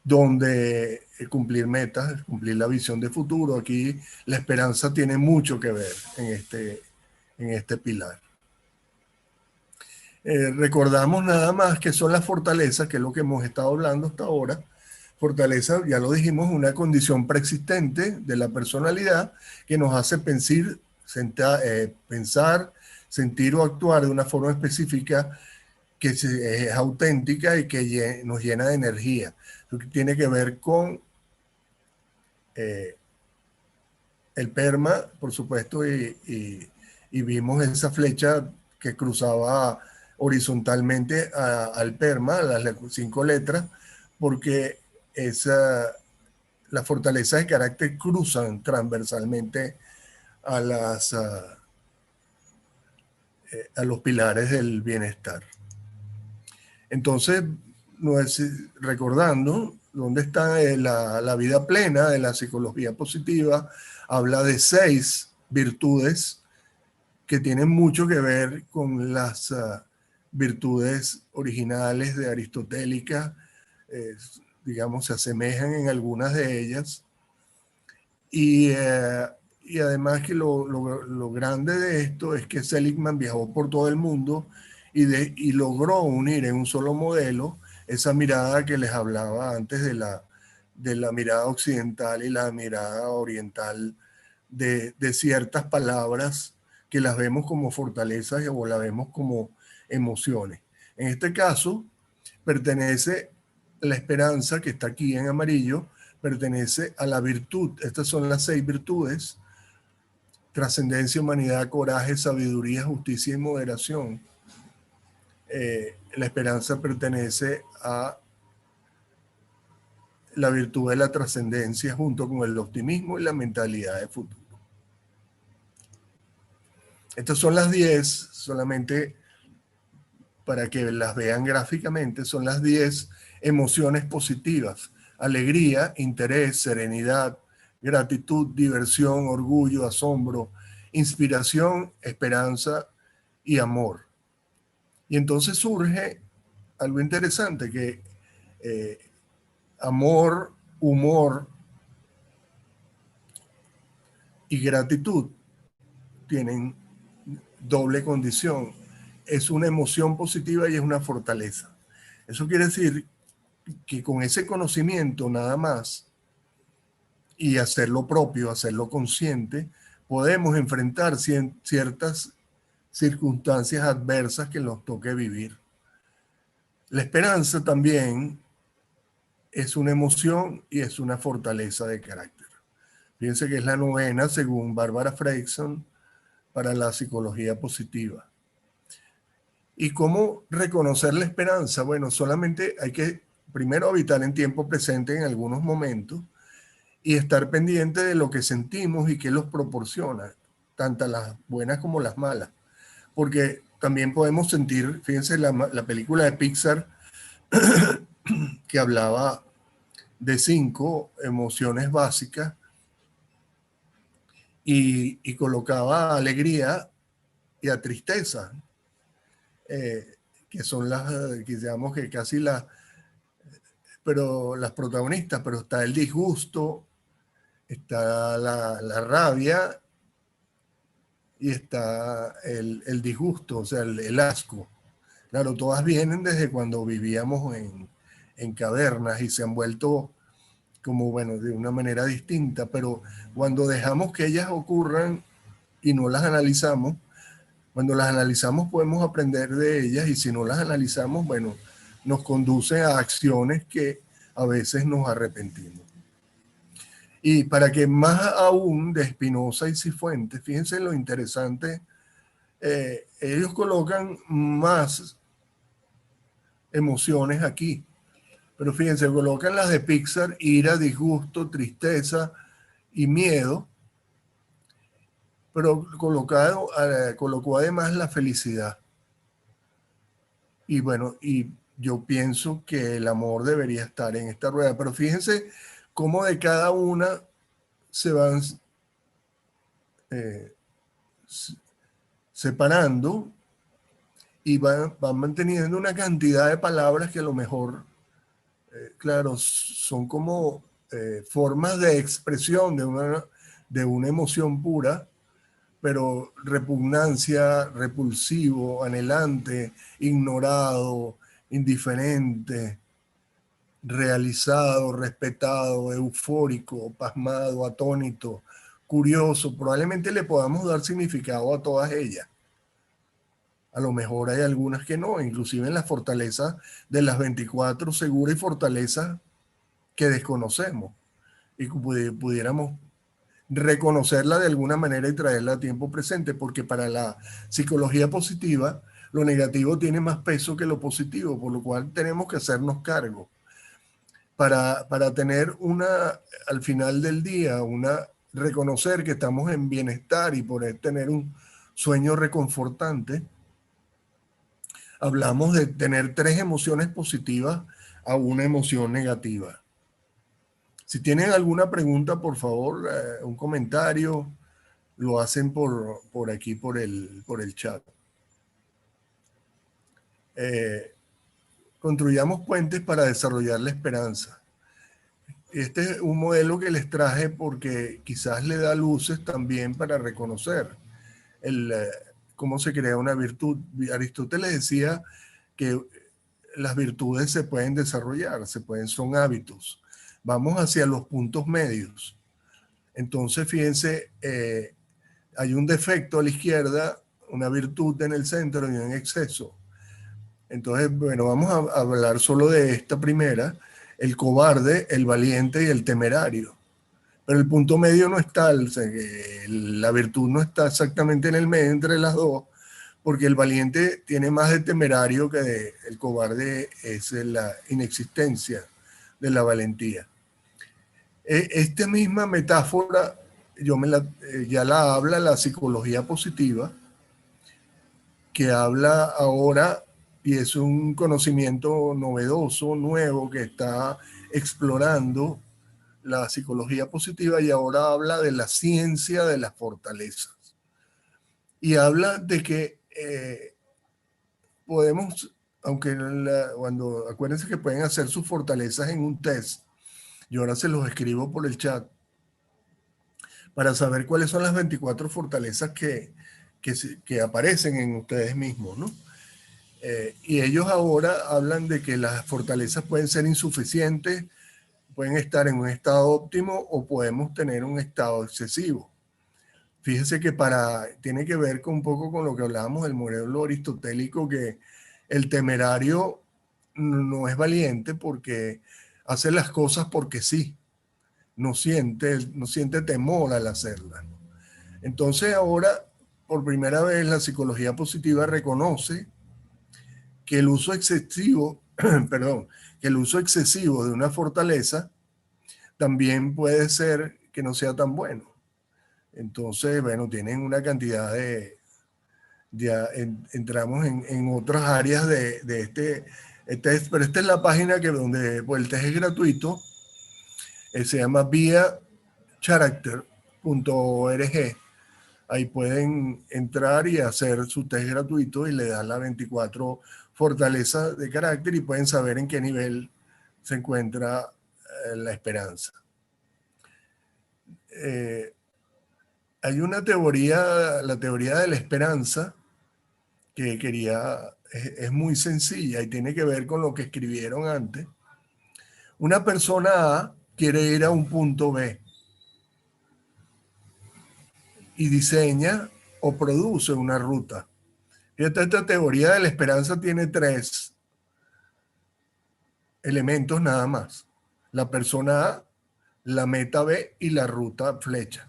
donde cumplir metas, cumplir la visión de futuro. Aquí la esperanza tiene mucho que ver en este pilar. Recordamos nada más que son las fortalezas, que es lo que hemos estado hablando hasta ahora. Fortaleza, ya lo dijimos, una condición preexistente de la personalidad que nos hace pensar, sentir o actuar de una forma específica que es auténtica y que nos llena de energía. Lo que tiene que ver con el PERMA, por supuesto, y vimos esa flecha que cruzaba horizontalmente al PERMA, a las 5 letras, porque las fortalezas de carácter cruzan transversalmente a los pilares del bienestar. Entonces, recordando dónde está la vida plena de la psicología positiva, habla de 6 virtudes que tienen mucho que ver con las virtudes originales de aristotélicas, digamos, se asemejan en algunas de ellas. Y además que lo grande de esto es que Seligman viajó por todo el mundo y logró unir en un solo modelo esa mirada que les hablaba antes de la mirada occidental y la mirada oriental de ciertas palabras que las vemos como fortalezas o las vemos como emociones. En este caso, pertenece la esperanza, que está aquí en amarillo, pertenece a la virtud. Estas son las 6 virtudes: trascendencia, humanidad, coraje, sabiduría, justicia y moderación. La esperanza pertenece a la virtud de la trascendencia junto con el optimismo y la mentalidad de futuro. Estas son las 10, solamente para que las vean gráficamente, son las 10 emociones positivas: alegría, interés, serenidad, gratitud, diversión, orgullo, asombro, inspiración, esperanza y amor. Y entonces surge algo interesante, que amor, humor y gratitud tienen doble condición. Es una emoción positiva y es una fortaleza. Eso quiere decir que con ese conocimiento nada más y hacerlo propio, hacerlo consciente, podemos enfrentar ciertas circunstancias adversas que nos toque vivir. La esperanza también es una emoción y es una fortaleza de carácter. Fíjense que es la 9ª, según Barbara Fredrickson, para la psicología positiva. ¿Y cómo reconocer la esperanza? Bueno, solamente hay que primero habitar en tiempo presente en algunos momentos y estar pendiente de lo que sentimos y qué los proporciona, tanto las buenas como las malas. Porque también podemos sentir, fíjense, la película de Pixar que hablaba de 5 emociones básicas y colocaba alegría y a tristeza, que son que digamos que casi las protagonistas, pero está el disgusto, está la rabia y está el disgusto, o sea, el asco. Claro, todas vienen desde cuando vivíamos en cavernas y se han vuelto como, bueno, de una manera distinta, pero cuando dejamos que ellas ocurran y no las analizamos, cuando las analizamos podemos aprender de ellas, y si no las analizamos, bueno, nos conduce a acciones que a veces nos arrepentimos. Y para que más aún de Spinoza y Cifuentes, fíjense lo interesante, ellos colocan más emociones aquí, pero fíjense, colocan las de Pixar: ira, disgusto, tristeza y miedo, pero colocó además la felicidad. Y bueno, y yo pienso que el amor debería estar en esta rueda. Pero fíjense cómo de cada una se van eh, separando y van manteniendo una cantidad de palabras que a lo mejor, claro, son como formas de expresión de una emoción pura, pero repugnancia, repulsivo, anhelante, ignorado, indiferente, realizado, respetado, eufórico, pasmado, atónito, curioso. Probablemente le podamos dar significado a todas ellas. A lo mejor hay algunas que no, inclusive en las fortalezas de las 24, segura y fortalezas que desconocemos y que pudiéramos reconocerla de alguna manera y traerla a tiempo presente, porque para la psicología positiva lo negativo tiene más peso que lo positivo, por lo cual tenemos que hacernos cargo. Para tener al final del día, reconocer que estamos en bienestar y poder tener un sueño reconfortante, hablamos de tener 3 emociones positivas a una emoción negativa. Si tienen alguna pregunta, por favor, un comentario, lo hacen por aquí, por el chat. Construyamos puentes para desarrollar la esperanza. Este es un modelo que les traje porque quizás le da luces también para reconocer cómo se crea una virtud. Aristóteles decía que las virtudes se pueden desarrollar, son hábitos. Vamos hacia los puntos medios. Entonces, fíjense, hay un defecto a la izquierda, una virtud en el centro y un exceso. Entonces, bueno, vamos a hablar solo de esta primera, el cobarde, el valiente y el temerario. Pero el punto medio no está, o sea, la virtud no está exactamente en el medio entre las dos, porque el valiente tiene más de temerario que el cobarde es la inexistencia de la valentía. Esta misma metáfora ya la habla la psicología positiva, que habla ahora, y es un conocimiento novedoso, nuevo, que está explorando la psicología positiva, y ahora habla de la ciencia de las fortalezas. Y habla de que podemos, acuérdense que pueden hacer sus fortalezas en un test. Yo ahora se los escribo por el chat para saber cuáles son las 24 fortalezas que aparecen en ustedes mismos, ¿no? Y ellos ahora hablan de que las fortalezas pueden ser insuficientes, pueden estar en un estado óptimo o podemos tener un estado excesivo. Fíjese que tiene que ver un poco con lo que hablábamos del modelo aristotélico, que el temerario no es valiente porque hace las cosas porque sí, no siente temor al hacerlas. Entonces ahora, por primera vez, la psicología positiva reconoce que el uso excesivo, perdón, que el uso excesivo de una fortaleza también puede ser que no sea tan bueno. Entonces, bueno, tienen una cantidad entramos en otras áreas de pero esta es la página donde pues, el test es gratuito, se llama viacharacter.org. Ahí pueden entrar y hacer su test gratuito y le dan las 24 fortalezas de carácter y pueden saber en qué nivel se encuentra la esperanza. Hay una teoría, la teoría de la esperanza, que es muy sencilla y tiene que ver con lo que escribieron antes. Una persona A quiere ir a un punto B y diseña o produce una ruta. Esta teoría de la esperanza tiene 3 elementos nada más: la persona A, la meta B y la ruta flecha.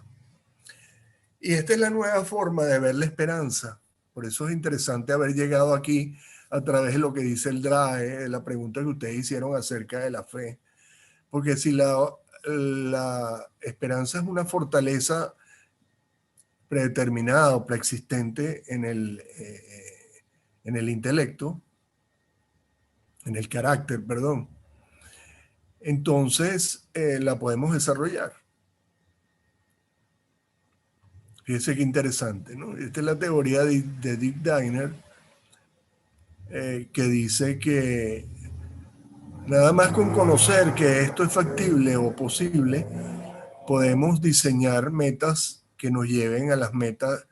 Y esta es la nueva forma de ver la esperanza. Por eso es interesante haber llegado aquí a través de lo que dice el DRAE, de la pregunta que ustedes hicieron acerca de la fe. Porque si la esperanza es una fortaleza predeterminada o preexistente en el intelecto, en el carácter, perdón, entonces la podemos desarrollar. Fíjese qué interesante, ¿no? Esta es la teoría de Dick Diner, que dice que nada más con conocer que esto es factible o posible, podemos diseñar metas que nos lleven a las metas,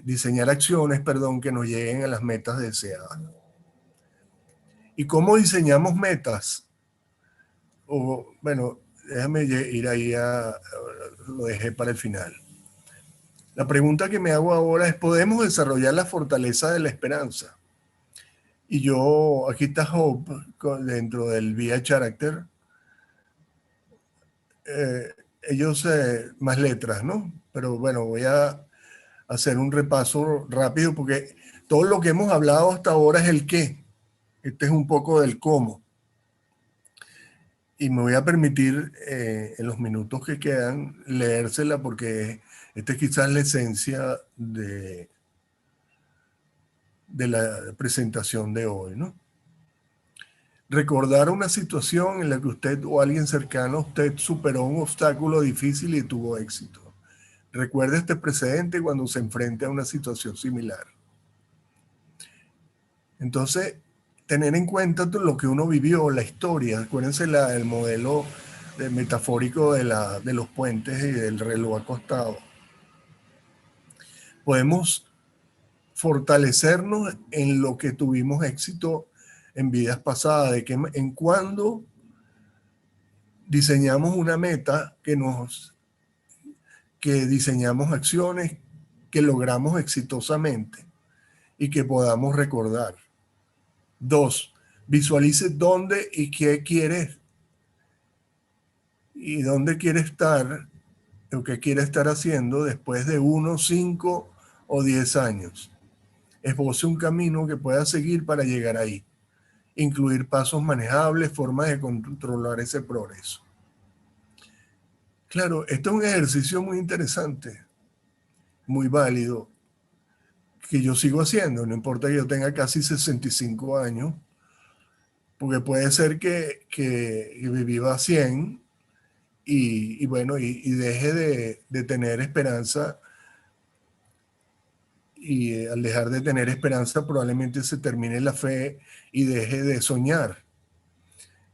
diseñar acciones, perdón, que nos lleguen a las metas deseadas. ¿Y cómo diseñamos metas? O, bueno, déjame ir ahí lo dejé para el final. La pregunta que me hago ahora es, ¿podemos desarrollar la fortaleza de la esperanza? Y yo, aquí está Hope, dentro del Via Character. Ellos, más letras, ¿no? Pero bueno, voy a hacer un repaso rápido porque todo lo que hemos hablado hasta ahora es el qué. Este es un poco del cómo. Y me voy a permitir, en los minutos que quedan, leérsela porque esta es quizás la esencia de la presentación de hoy, ¿no? Recordar una situación en la que usted o alguien cercano a usted superó un obstáculo difícil y tuvo éxito. Recuerde este precedente cuando se enfrente a una situación similar. Entonces, tener en cuenta lo que uno vivió, la historia. Acuérdense el modelo metafórico de los puentes y del reloj acostado. Podemos fortalecernos en lo que tuvimos éxito en vidas pasadas, de que en cuando diseñamos una meta que diseñamos acciones que logramos exitosamente y que podamos recordar. 2, visualice dónde y qué quieres y dónde quiere estar o qué quiere estar haciendo después de 1, 5 o 10 años. Esboce un camino que pueda seguir para llegar ahí. Incluir pasos manejables, formas de controlar ese progreso. Claro, esto es un ejercicio muy interesante, muy válido, que yo sigo haciendo, no importa que yo tenga casi 65 años, porque puede ser que viva 100 y bueno, y deje de tener esperanza, y al dejar de tener esperanza probablemente se termine la fe y deje de soñar.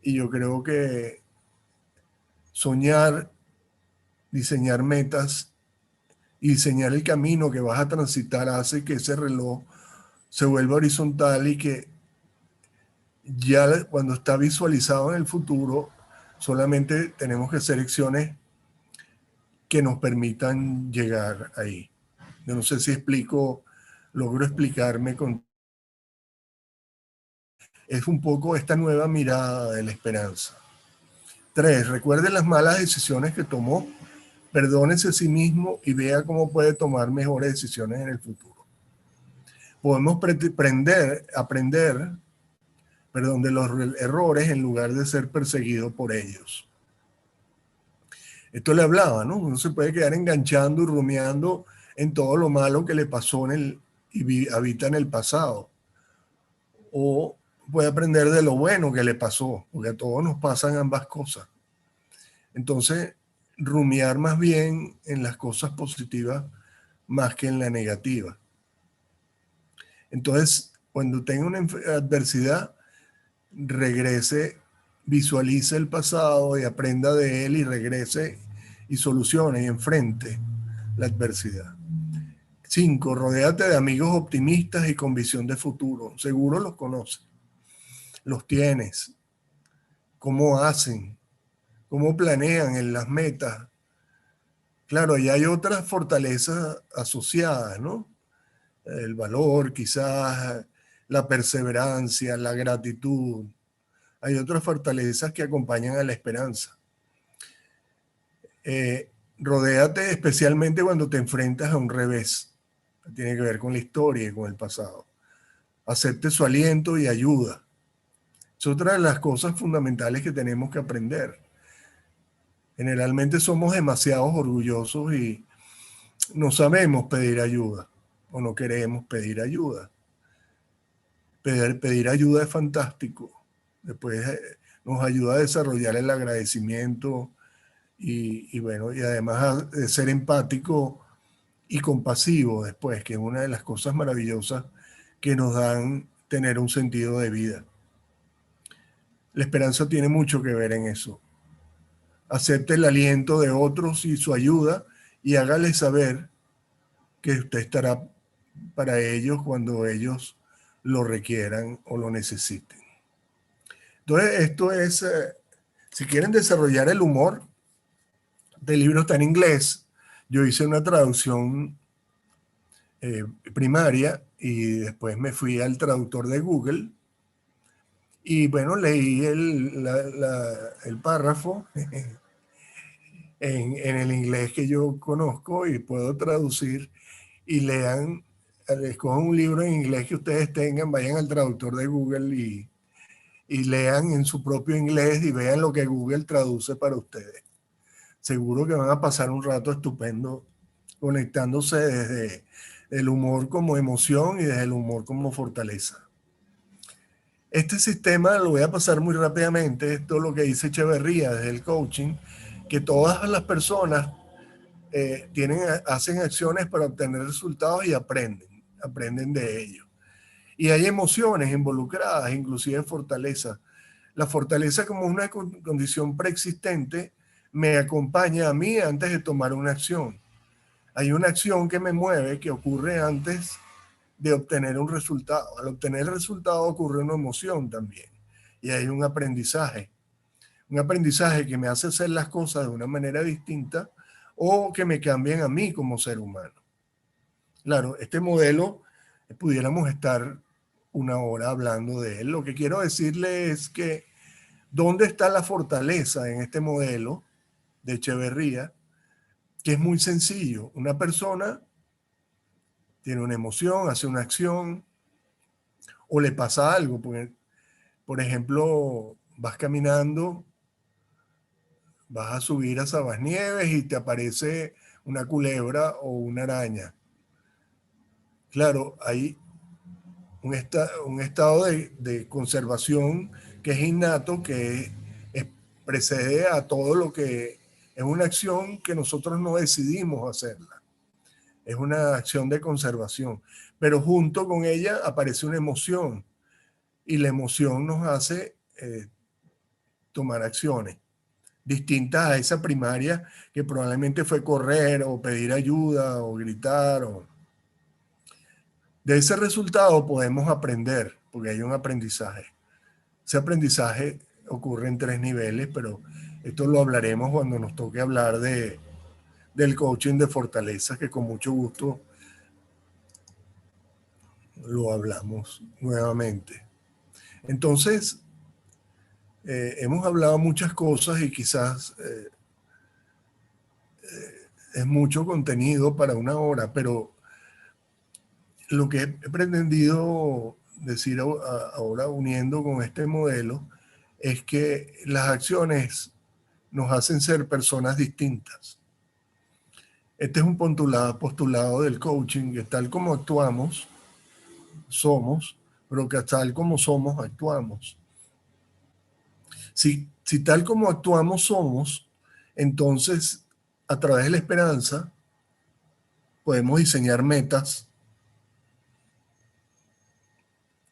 Y yo creo que soñar, diseñar metas y diseñar el camino que vas a transitar hace que ese reloj se vuelva horizontal y que ya cuando está visualizado en el futuro, solamente tenemos que hacer acciones que nos permitan llegar ahí. Yo no sé si logro explicarme es un poco esta nueva mirada de la esperanza. 3, recuerde las malas decisiones que tomó, perdónese a sí mismo y vea cómo puede tomar mejores decisiones en el futuro. Podemos aprender de los errores en lugar de ser perseguido por ellos. Esto le hablaba, ¿no? Uno se puede quedar enganchando y rumiando en todo lo malo que le pasó y habita en el pasado. O puede aprender de lo bueno que le pasó, porque a todos nos pasan ambas cosas. Entonces, rumiar más bien en las cosas positivas más que en la negativa. Entonces, cuando tenga una adversidad, regrese, visualice el pasado y aprenda de él y regrese y solucione y enfrente la adversidad. 5, rodéate de amigos optimistas y con visión de futuro. Seguro los conoces, los tienes, cómo hacen, cómo planean en las metas. Claro, y hay otras fortalezas asociadas, ¿no? El valor, quizás, la perseverancia, la gratitud. Hay otras fortalezas que acompañan a la esperanza. Rodéate especialmente cuando te enfrentas a un revés. Tiene que ver con la historia y con el pasado. Acepte su aliento y ayuda. Es otra de las cosas fundamentales que tenemos que aprender. Generalmente somos demasiado orgullosos y no sabemos pedir ayuda o no queremos pedir ayuda. Pedir ayuda es fantástico. Después nos ayuda a desarrollar el agradecimiento y bueno, y además de ser empático y compasivo después, que es una de las cosas maravillosas que nos dan tener un sentido de vida. La esperanza tiene mucho que ver en eso. Acepte el aliento de otros y su ayuda y hágale saber que usted estará para ellos cuando ellos lo requieran o lo necesiten. Entonces, esto es, si quieren desarrollar el humor, el libro está en inglés. Yo hice una traducción primaria y después me fui al traductor de Google y bueno, leí el párrafo en el inglés que yo conozco y puedo traducir y lean, escojan un libro en inglés que ustedes tengan, vayan al traductor de Google y lean en su propio inglés y vean lo que Google traduce para ustedes. Seguro que van a pasar un rato estupendo conectándose desde el humor como emoción y desde el humor como fortaleza. Este sistema lo voy a pasar muy rápidamente, esto es lo que dice Echeverría desde el coaching, que todas las personas hacen acciones para obtener resultados y aprenden de ello. Y hay emociones involucradas, inclusive fortaleza. La fortaleza como una condición preexistente me acompaña a mí antes de tomar una acción. Hay una acción que me mueve, que ocurre antes de obtener un resultado. Al obtener el resultado ocurre una emoción también. Y hay un aprendizaje que me hace hacer las cosas de una manera distinta o que me cambien a mí como ser humano. Claro, este modelo pudiéramos estar una hora hablando de él. Lo que quiero decirle es que ¿dónde está la fortaleza en este modelo de Echeverría? Que es muy sencillo. Una persona tiene una emoción, hace una acción o le pasa algo. Por ejemplo, vas caminando, vas a subir a Sabasnieves y te aparece una culebra o una araña. Claro, hay un estado de conservación que es innato, que precede a todo lo que es una acción que nosotros no decidimos hacerla. Es una acción de conservación, pero junto con ella aparece una emoción y la emoción nos hace tomar acciones distintas a esa primaria que probablemente fue correr o pedir ayuda o gritar. De ese resultado podemos aprender, porque hay un aprendizaje. Ese aprendizaje ocurre en 3 niveles, pero esto lo hablaremos cuando nos toque hablar del coaching de fortaleza, que con mucho gusto lo hablamos nuevamente. Entonces, hemos hablado muchas cosas y quizás es mucho contenido para una hora, pero lo que he pretendido decir ahora uniendo con este modelo es que las acciones nos hacen ser personas distintas. Este es un postulado del coaching, que tal como actuamos, somos, pero que tal como somos, actuamos. Si tal como actuamos somos, entonces a través de la esperanza podemos diseñar metas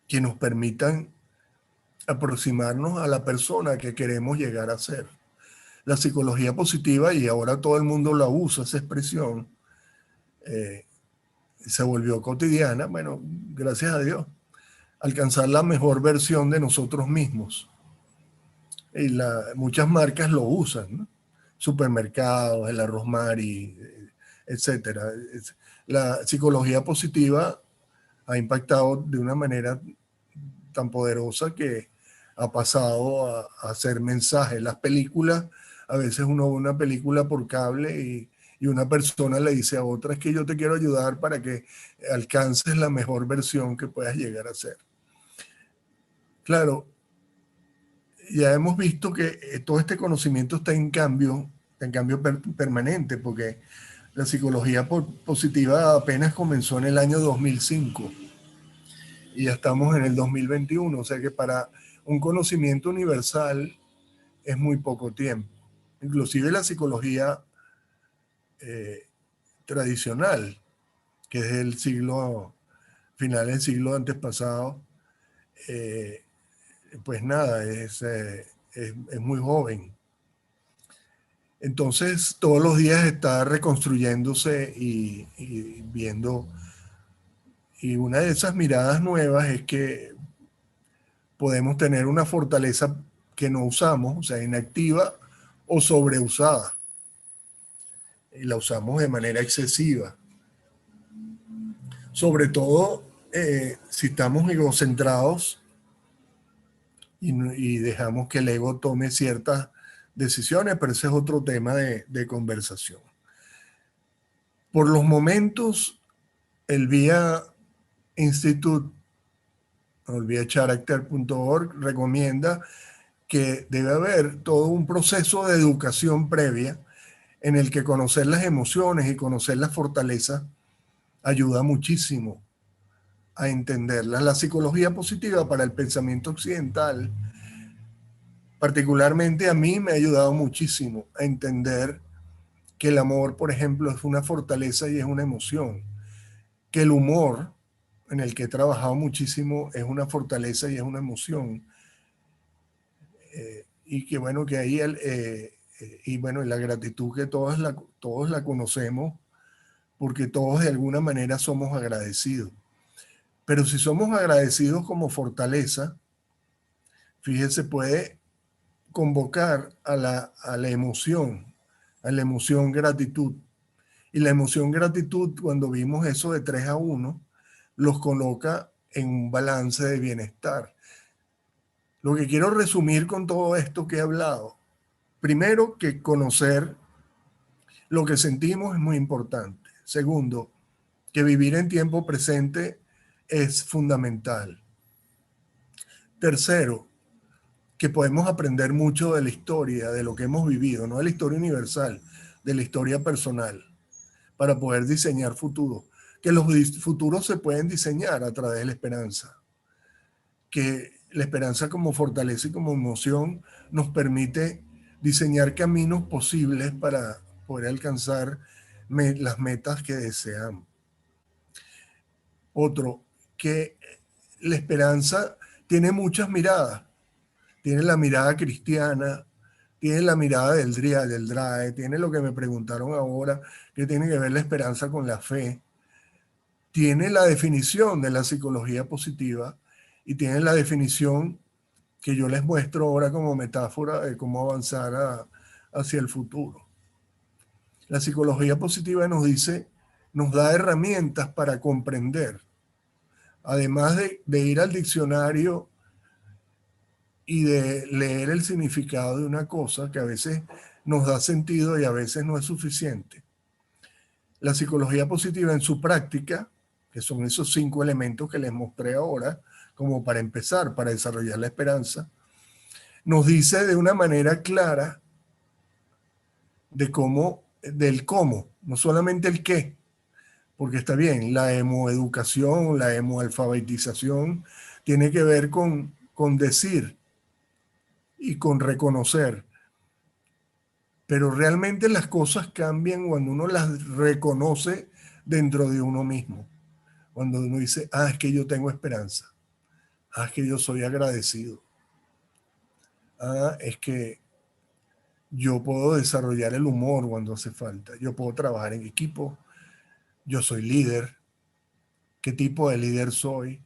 que nos permitan aproximarnos a la persona que queremos llegar a ser. La psicología positiva, y ahora todo el mundo la usa, esa expresión, se volvió cotidiana, bueno, gracias a Dios, alcanzar la mejor versión de nosotros mismos. Y muchas marcas lo usan, ¿no? Supermercados, el Arroz Mari, etcétera. La psicología positiva ha impactado de una manera tan poderosa que ha pasado a hacer mensajes. Las películas, a veces uno ve una película por cable y una persona le dice a otra, es que yo te quiero ayudar para que alcances la mejor versión que puedas llegar a ser. Claro, ya hemos visto que todo este conocimiento está en cambio permanente, porque la psicología positiva apenas comenzó en el año 2005 y ya estamos en el 2021, o sea que para un conocimiento universal es muy poco tiempo. Inclusive la psicología tradicional, que es del final del siglo antes pasado, pues nada, es muy joven. Entonces, todos los días está reconstruyéndose y viendo. Y una de esas miradas nuevas es que podemos tener una fortaleza que no usamos, o sea, inactiva o sobreusada. Y la usamos de manera excesiva. Sobre todo si estamos egocentrados y dejamos que el ego tome ciertas decisiones, pero ese es otro tema de conversación. Por los momentos, el VIA Institute, o el viacharacter.org, recomienda que debe haber todo un proceso de educación previa en el que conocer las emociones y conocer las fortalezas ayuda muchísimo a entenderlas. La psicología positiva para el pensamiento occidental, particularmente a mí, me ha ayudado muchísimo a entender que el amor, por ejemplo, es una fortaleza y es una emoción, que el humor, en el que he trabajado muchísimo, es una fortaleza y es una emoción, y que bueno, que ahí y bueno, la gratitud que todos la conocemos, porque todos de alguna manera somos agradecidos. Pero si somos agradecidos como fortaleza, fíjese, puede convocar a la emoción gratitud. Y la emoción gratitud, cuando vimos eso de 3-1, los coloca en un balance de bienestar. Lo que quiero resumir con todo esto que he hablado, primero, que conocer lo que sentimos es muy importante. Segundo, que vivir en tiempo presente es fundamental. Tercero, que podemos aprender mucho de la historia, de lo que hemos vivido, no de la historia universal, de la historia personal, para poder diseñar futuros. Que los futuros se pueden diseñar a través de la esperanza. Que la esperanza como fortaleza y como emoción nos permite diseñar caminos posibles para poder alcanzar las metas que deseamos. Otro, que la esperanza tiene muchas miradas. Tiene la mirada cristiana, tiene la mirada del DRAE, tiene lo que me preguntaron ahora, que tiene que ver la esperanza con la fe. Tiene la definición de la psicología positiva y tiene la definición que yo les muestro ahora como metáfora de cómo avanzar hacia el futuro. La psicología positiva nos dice, nos da herramientas para comprender. Además de ir al diccionario y de leer el significado de una cosa que a veces nos da sentido y a veces no es suficiente. La psicología positiva en su práctica, que son esos 5 elementos que les mostré ahora, como para empezar, para desarrollar la esperanza, nos dice de una manera clara del cómo, no solamente el qué, porque está bien, la emoeducación, la emoalfabetización tiene que ver con decir y con reconocer, pero realmente las cosas cambian cuando uno las reconoce dentro de uno mismo, cuando uno dice, es que yo tengo esperanza, es que yo soy agradecido, es que yo puedo desarrollar el humor cuando hace falta, yo puedo trabajar en equipo, yo soy líder, qué tipo de líder soy,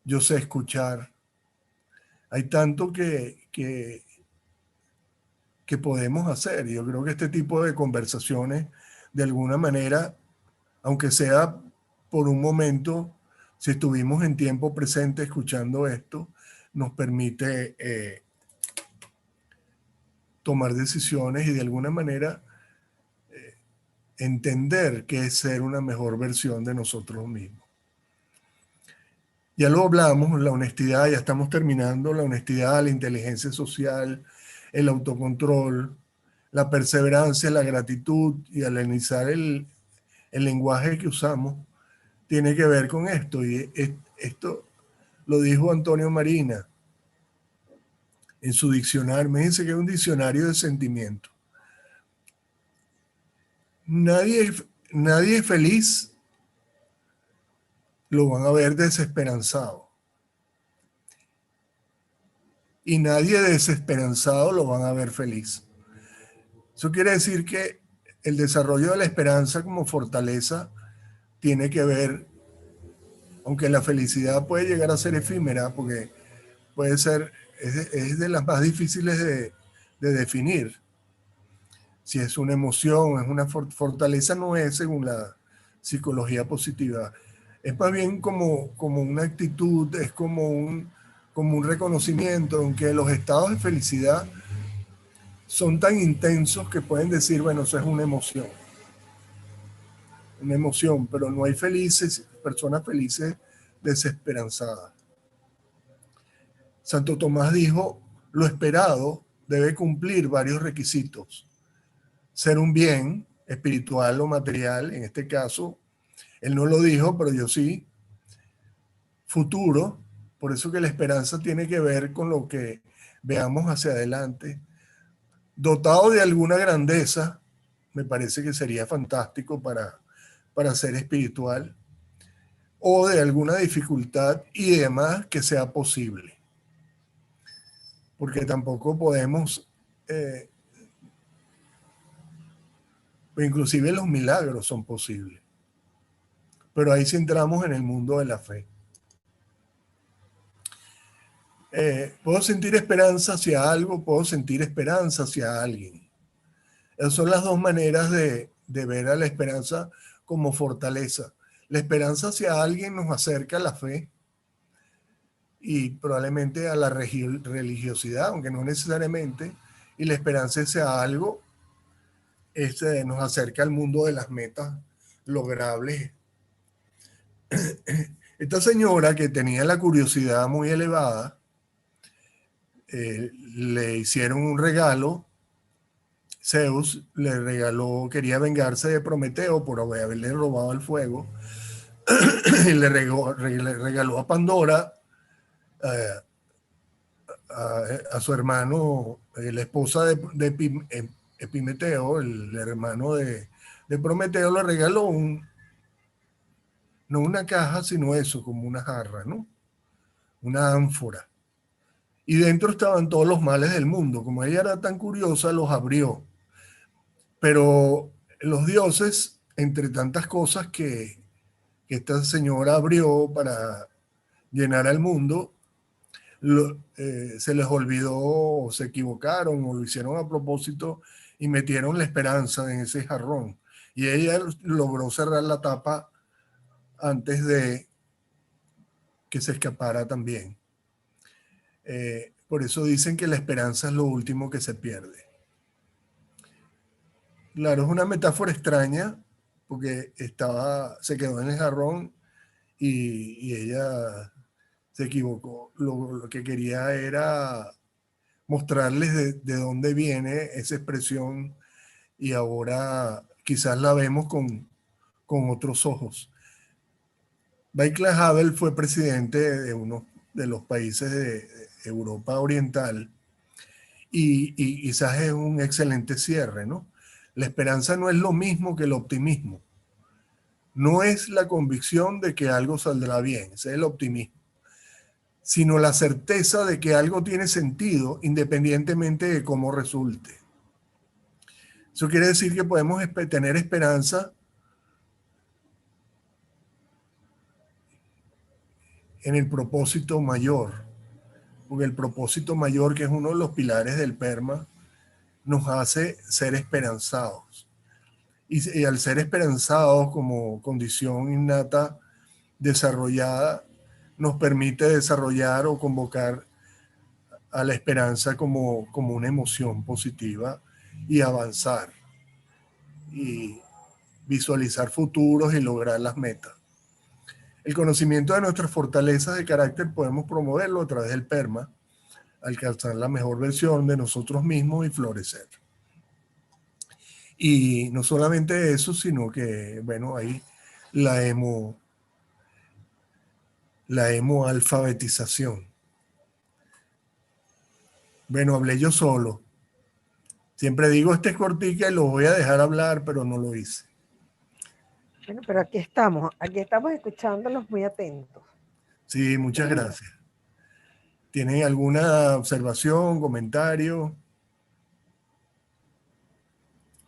yo sé escuchar. Hay tanto que podemos hacer. Yo creo que este tipo de conversaciones, de alguna manera, aunque sea por un momento, si estuvimos en tiempo presente escuchando esto, nos permite tomar decisiones y de alguna manera entender qué es ser una mejor versión de nosotros mismos. Ya lo hablamos, la honestidad, ya estamos terminando, la honestidad, la inteligencia social, el autocontrol, la perseverancia, la gratitud y al analizar el lenguaje que usamos, tiene que ver con esto. Y esto lo dijo Antonio Marina, en su diccionario, me dice que es un diccionario de sentimientos. Nadie feliz lo van a ver desesperanzado. Y nadie desesperanzado lo van a ver feliz. Eso quiere decir que el desarrollo de la esperanza como fortaleza tiene que ver, aunque la felicidad puede llegar a ser efímera, porque puede ser, es de las más difíciles de definir. Si es una emoción, es una fortaleza, no es según la psicología positiva. Es más bien como una actitud, es como un reconocimiento, aunque los estados de felicidad son tan intensos que pueden decir, bueno, eso es una emoción, pero no hay personas felices desesperanzadas. Santo Tomás dijo, lo esperado debe cumplir varios requisitos. Ser un bien espiritual o material, en este caso, él no lo dijo, pero yo sí. Futuro, por eso que la esperanza tiene que ver con lo que veamos hacia adelante. Dotado de alguna grandeza, me parece que sería fantástico para ser espiritual, o de alguna dificultad y demás que sea posible. Porque tampoco podemos, inclusive los milagros son posibles. Pero ahí sí entramos en el mundo de la fe. Puedo sentir esperanza hacia algo, puedo sentir esperanza hacia alguien. Esas son las dos maneras de ver a la esperanza como fortaleza. La esperanza hacia alguien nos acerca a la fe y probablemente a la religiosidad, aunque no necesariamente, y la esperanza hacia algo nos acerca al mundo de las metas logrables. Esta señora que tenía la curiosidad muy elevada, le hicieron un regalo. Zeus le regaló, quería vengarse de Prometeo por haberle robado el fuego y le regaló a Pandora, a su hermano, la esposa de Epimeteo, el hermano de Prometeo, le regaló no una caja, sino eso, como una jarra, ¿no? Una ánfora. Y dentro estaban todos los males del mundo. Como ella era tan curiosa, los abrió. Pero los dioses, entre tantas cosas que esta señora abrió para llenar al mundo, se les olvidó o se equivocaron o lo hicieron a propósito y metieron la esperanza en ese jarrón. Y ella logró cerrar la tapa antes de que se escapara también. Por eso dicen que la esperanza es lo último que se pierde. Claro, es una metáfora extraña porque se quedó en el jarrón y ella se equivocó. Lo que quería era mostrarles de dónde viene esa expresión y ahora quizás la vemos con otros ojos. Václav Havel fue presidente de uno de los países de Europa Oriental y quizás es un excelente cierre, ¿no? La esperanza no es lo mismo que el optimismo. No es la convicción de que algo saldrá bien, ese es el optimismo, sino la certeza de que algo tiene sentido independientemente de cómo resulte. Eso quiere decir que podemos tener esperanza en el propósito mayor, porque el propósito mayor, que es uno de los pilares del PERMA, nos hace ser esperanzados. Y al ser esperanzados como condición innata desarrollada, nos permite desarrollar o convocar a la esperanza como una emoción positiva y avanzar y visualizar futuros y lograr las metas. El conocimiento de nuestras fortalezas de carácter podemos promoverlo a través del PERMA, alcanzar la mejor versión de nosotros mismos y florecer. Y no solamente eso, sino que, bueno, ahí la hemoalfabetización. Bueno, hablé yo solo. Siempre digo, este es cortica y lo voy a dejar hablar, pero no lo hice. Bueno, pero aquí estamos escuchándolos muy atentos. Sí, muchas gracias. ¿Tienen alguna observación, comentario?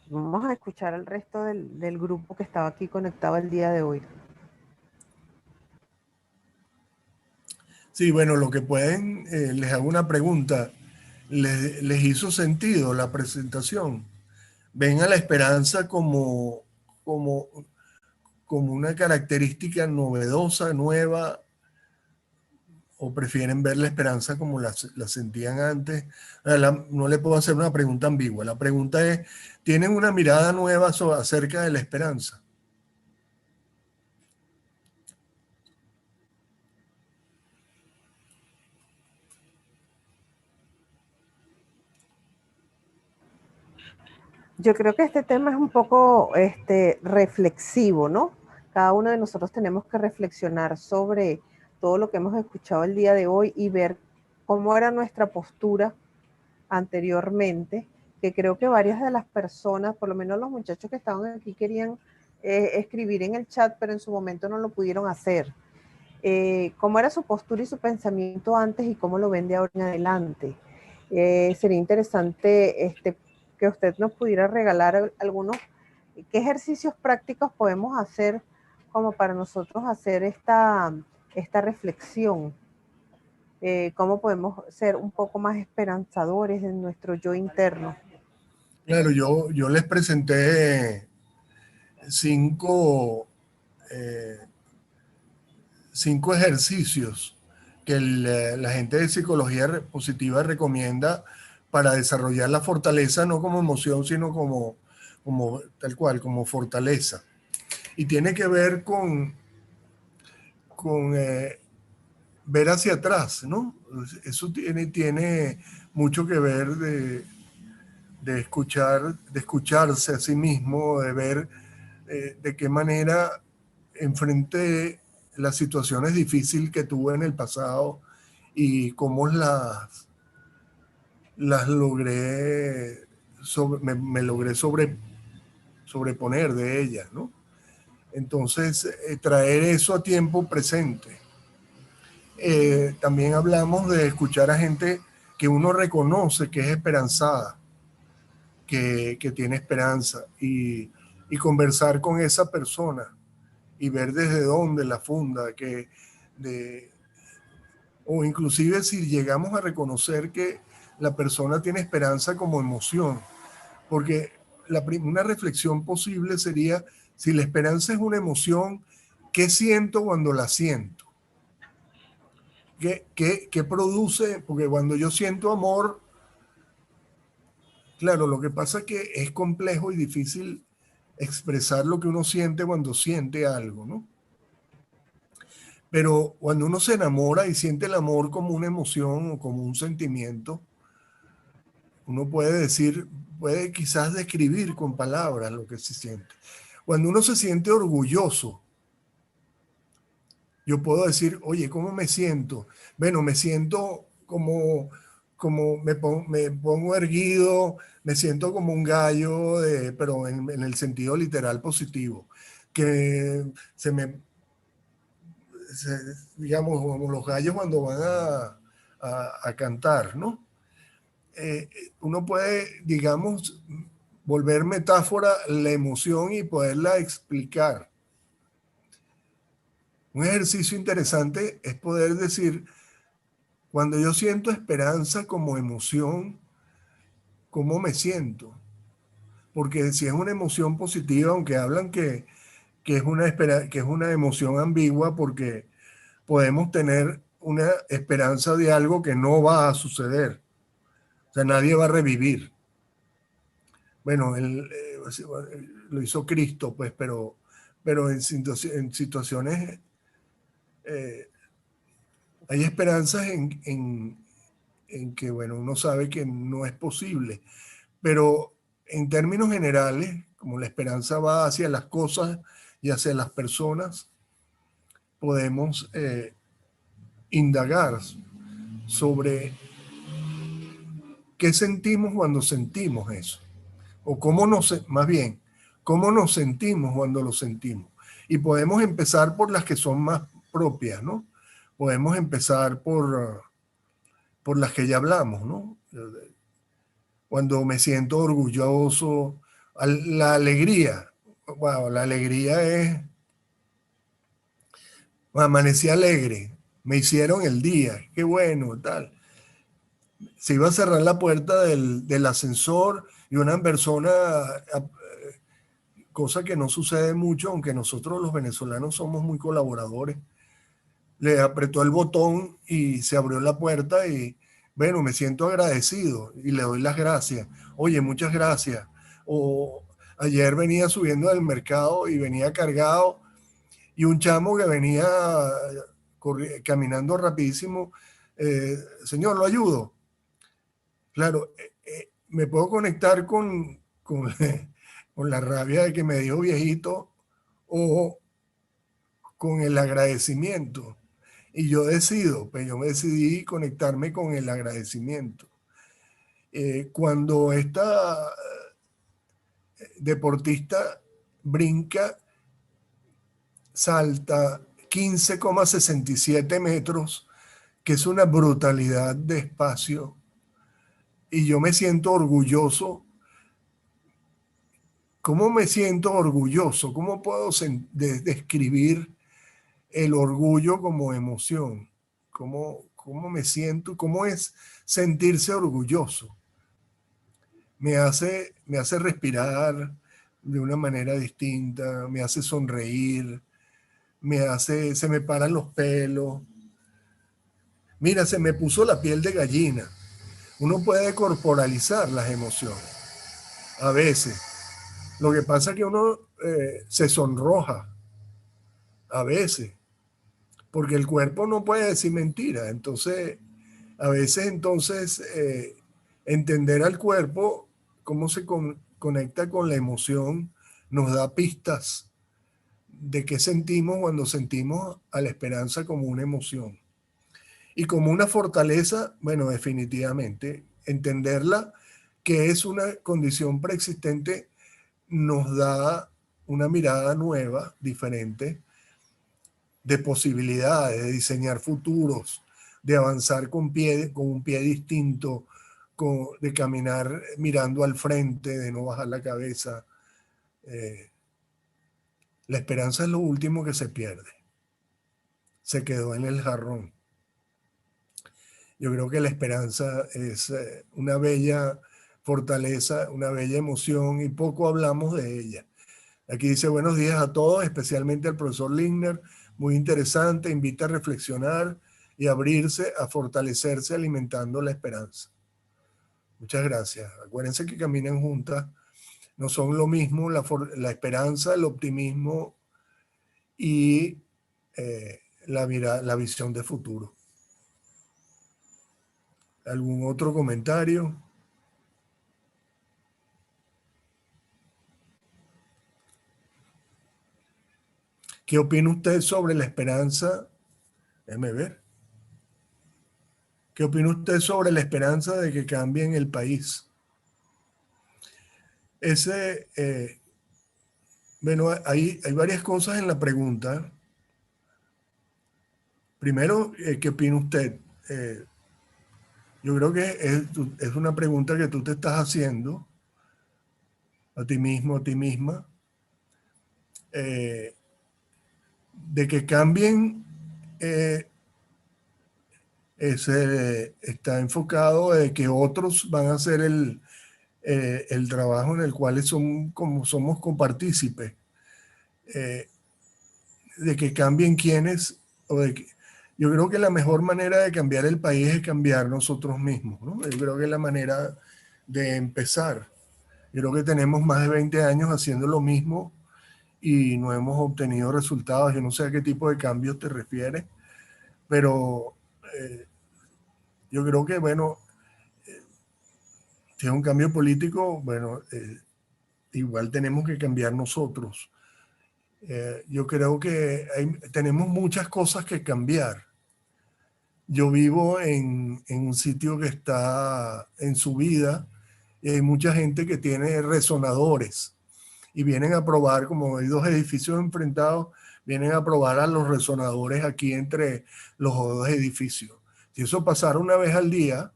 Vamos a escuchar al resto del grupo que estaba aquí conectado el día de hoy. Sí, bueno, lo que pueden, les hago una pregunta. ¿Les hizo sentido la presentación? ¿Ven a la esperanza como, como una característica novedosa, nueva, o prefieren ver la esperanza como la sentían antes? No le puedo hacer una pregunta ambigua. La pregunta es, ¿tienen una mirada nueva acerca de la esperanza? Yo creo que este tema es un poco reflexivo, ¿no? Cada uno de nosotros tenemos que reflexionar sobre todo lo que hemos escuchado el día de hoy y ver cómo era nuestra postura anteriormente, que creo que varias de las personas, por lo menos los muchachos que estaban aquí, querían escribir en el chat, pero en su momento no lo pudieron hacer. Cómo era su postura y su pensamiento antes y cómo lo ven de ahora en adelante. Sería interesante que usted nos pudiera regalar algunos, qué ejercicios prácticos podemos hacer como para nosotros hacer esta reflexión. Cómo podemos ser un poco más esperanzadores en nuestro yo interno. Claro, yo les presenté cinco, eh, 5 ejercicios que la gente de psicología positiva recomienda para desarrollar la fortaleza, no como emoción, sino como tal cual, como fortaleza. Y tiene que ver con ver hacia atrás, ¿no? Eso tiene mucho que ver de escucharse a sí mismo, de ver de qué manera enfrenté las situaciones difíciles que tuve en el pasado y cómo las logré, me logré sobreponer de ellas, ¿no? Entonces, traer eso a tiempo presente. También hablamos de escuchar a gente que uno reconoce que es esperanzada, que tiene esperanza y conversar con esa persona y ver desde dónde la funda, o inclusive si llegamos a reconocer que la persona tiene esperanza como emoción, porque una reflexión posible sería, si la esperanza es una emoción, ¿qué siento cuando la siento? ¿Qué produce? Porque cuando yo siento amor, claro, lo que pasa es que es complejo y difícil expresar lo que uno siente cuando siente algo, ¿no? Pero cuando uno se enamora y siente el amor como una emoción o como un sentimiento, uno puede quizás describir con palabras lo que se siente. Cuando uno se siente orgulloso, yo puedo decir, oye, ¿cómo me siento? Bueno, me siento como me pongo erguido, me siento como un gallo, pero en el sentido literal positivo, que digamos, como los gallos cuando van a cantar, ¿no? Uno puede, digamos, volver metáfora la emoción y poderla explicar. Un ejercicio interesante es poder decir, cuando yo siento esperanza como emoción, ¿cómo me siento? Porque si es una emoción positiva, aunque hablan que es una emoción ambigua, porque podemos tener una esperanza de algo que no va a suceder. O sea, nadie va a revivir. Bueno, lo hizo Cristo, pues, pero en situaciones hay esperanzas en que, bueno, uno sabe que no es posible, pero en términos generales, como la esperanza va hacia las cosas y hacia las personas, podemos indagar sobre ¿qué sentimos cuando sentimos eso? O más bien, cómo nos sentimos cuando lo sentimos. Y podemos empezar por las que son más propias, ¿no? Podemos empezar por las que ya hablamos, ¿no? Cuando me siento orgulloso, la alegría. Wow, la alegría es, amanecí alegre, me hicieron el día, qué bueno, tal. Se iba a cerrar la puerta del ascensor y una persona, cosa que no sucede mucho, aunque nosotros los venezolanos somos muy colaboradores, le apretó el botón y se abrió la puerta y, bueno, me siento agradecido y le doy las gracias. Oye, muchas gracias. O ayer venía subiendo del mercado y venía cargado y un chamo que venía caminando rapidísimo, señor, lo ayudo. Claro, me puedo conectar con la rabia de que me dijo viejito o con el agradecimiento. Y yo pues yo me decidí conectarme con el agradecimiento. Cuando esta deportista brinca, salta 15,67 metros, que es una brutalidad de espacio, y yo me siento orgulloso. ¿Cómo me siento orgulloso? ¿Cómo puedo describir el orgullo como emoción? ¿Cómo me siento? ¿Cómo es sentirse orgulloso? Me hace respirar de una manera distinta, me hace sonreír, se me paran los pelos. Mira, se me puso la piel de gallina. Uno puede corporalizar las emociones a veces. Lo que pasa es que uno se sonroja a veces, porque el cuerpo no puede decir mentira. Entonces, a veces entender al cuerpo, cómo se conecta con la emoción, nos da pistas de qué sentimos cuando sentimos a la esperanza como una emoción. Y como una fortaleza, bueno, definitivamente, entenderla que es una condición preexistente nos da una mirada nueva, diferente, de posibilidades, de diseñar futuros, de avanzar con un pie distinto, de caminar mirando al frente, de no bajar la cabeza. La esperanza es lo último que se pierde. Se quedó en el jarrón. Yo creo que la esperanza es una bella fortaleza, una bella emoción y poco hablamos de ella. Aquí dice buenos días a todos, especialmente al profesor Lindner. Muy interesante, invita a reflexionar y abrirse a fortalecerse alimentando la esperanza. Muchas gracias. Acuérdense que caminan juntas, no son lo mismo la esperanza, el optimismo y la visión de futuro. ¿Algún otro comentario? ¿Qué opina usted sobre la esperanza? Déjeme ver. ¿Qué opina usted sobre la esperanza de que cambie en el país? Bueno, hay varias cosas en la pregunta. Primero, ¿qué opina usted? Yo creo que es una pregunta que tú te estás haciendo a ti mismo, a ti misma, de que cambien, está enfocado de que otros van a hacer el trabajo en el cual somos copartícipes, de que cambien quienes, yo creo que la mejor manera de cambiar el país es cambiar nosotros mismos, ¿no? Yo creo que es la manera de empezar. Yo creo que tenemos más de 20 años haciendo lo mismo y no hemos obtenido resultados. Yo no sé a qué tipo de cambios te refieres, pero yo creo que, bueno, si es un cambio político, bueno, igual tenemos que cambiar nosotros. Yo creo que tenemos muchas cosas que cambiar. yo vivo en un sitio que está en subida y hay mucha gente que tiene resonadores y vienen a probar, como hay dos edificios enfrentados, vienen a probar a los resonadores aquí entre los dos edificios. Si eso pasara una vez al día,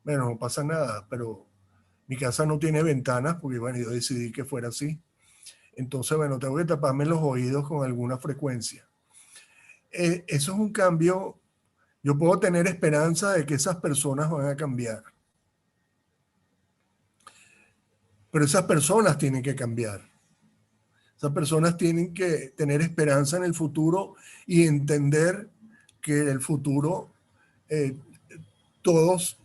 bueno, no pasa nada, pero mi casa no tiene ventanas porque, bueno, yo decidí que fuera así. Entonces, bueno, tengo que taparme los oídos con alguna frecuencia. Eso es un cambio. Yo puedo tener esperanza de que esas personas van a cambiar, pero esas personas tienen que cambiar. Esas personas tienen que tener esperanza en el futuro y entender que en el futuro eh, todos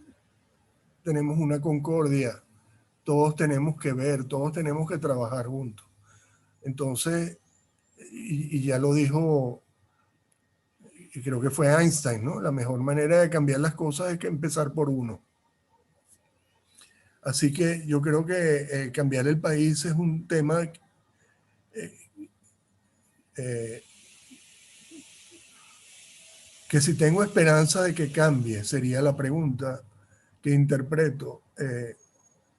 tenemos una concordia, todos tenemos que ver, todos tenemos que trabajar juntos. Entonces, y ya lo dijo, y creo que fue Einstein, ¿no? La mejor manera de cambiar las cosas es que empezar por uno. Así que yo creo que cambiar el país es un tema eh, que si tengo esperanza de que cambie, sería la pregunta que interpreto.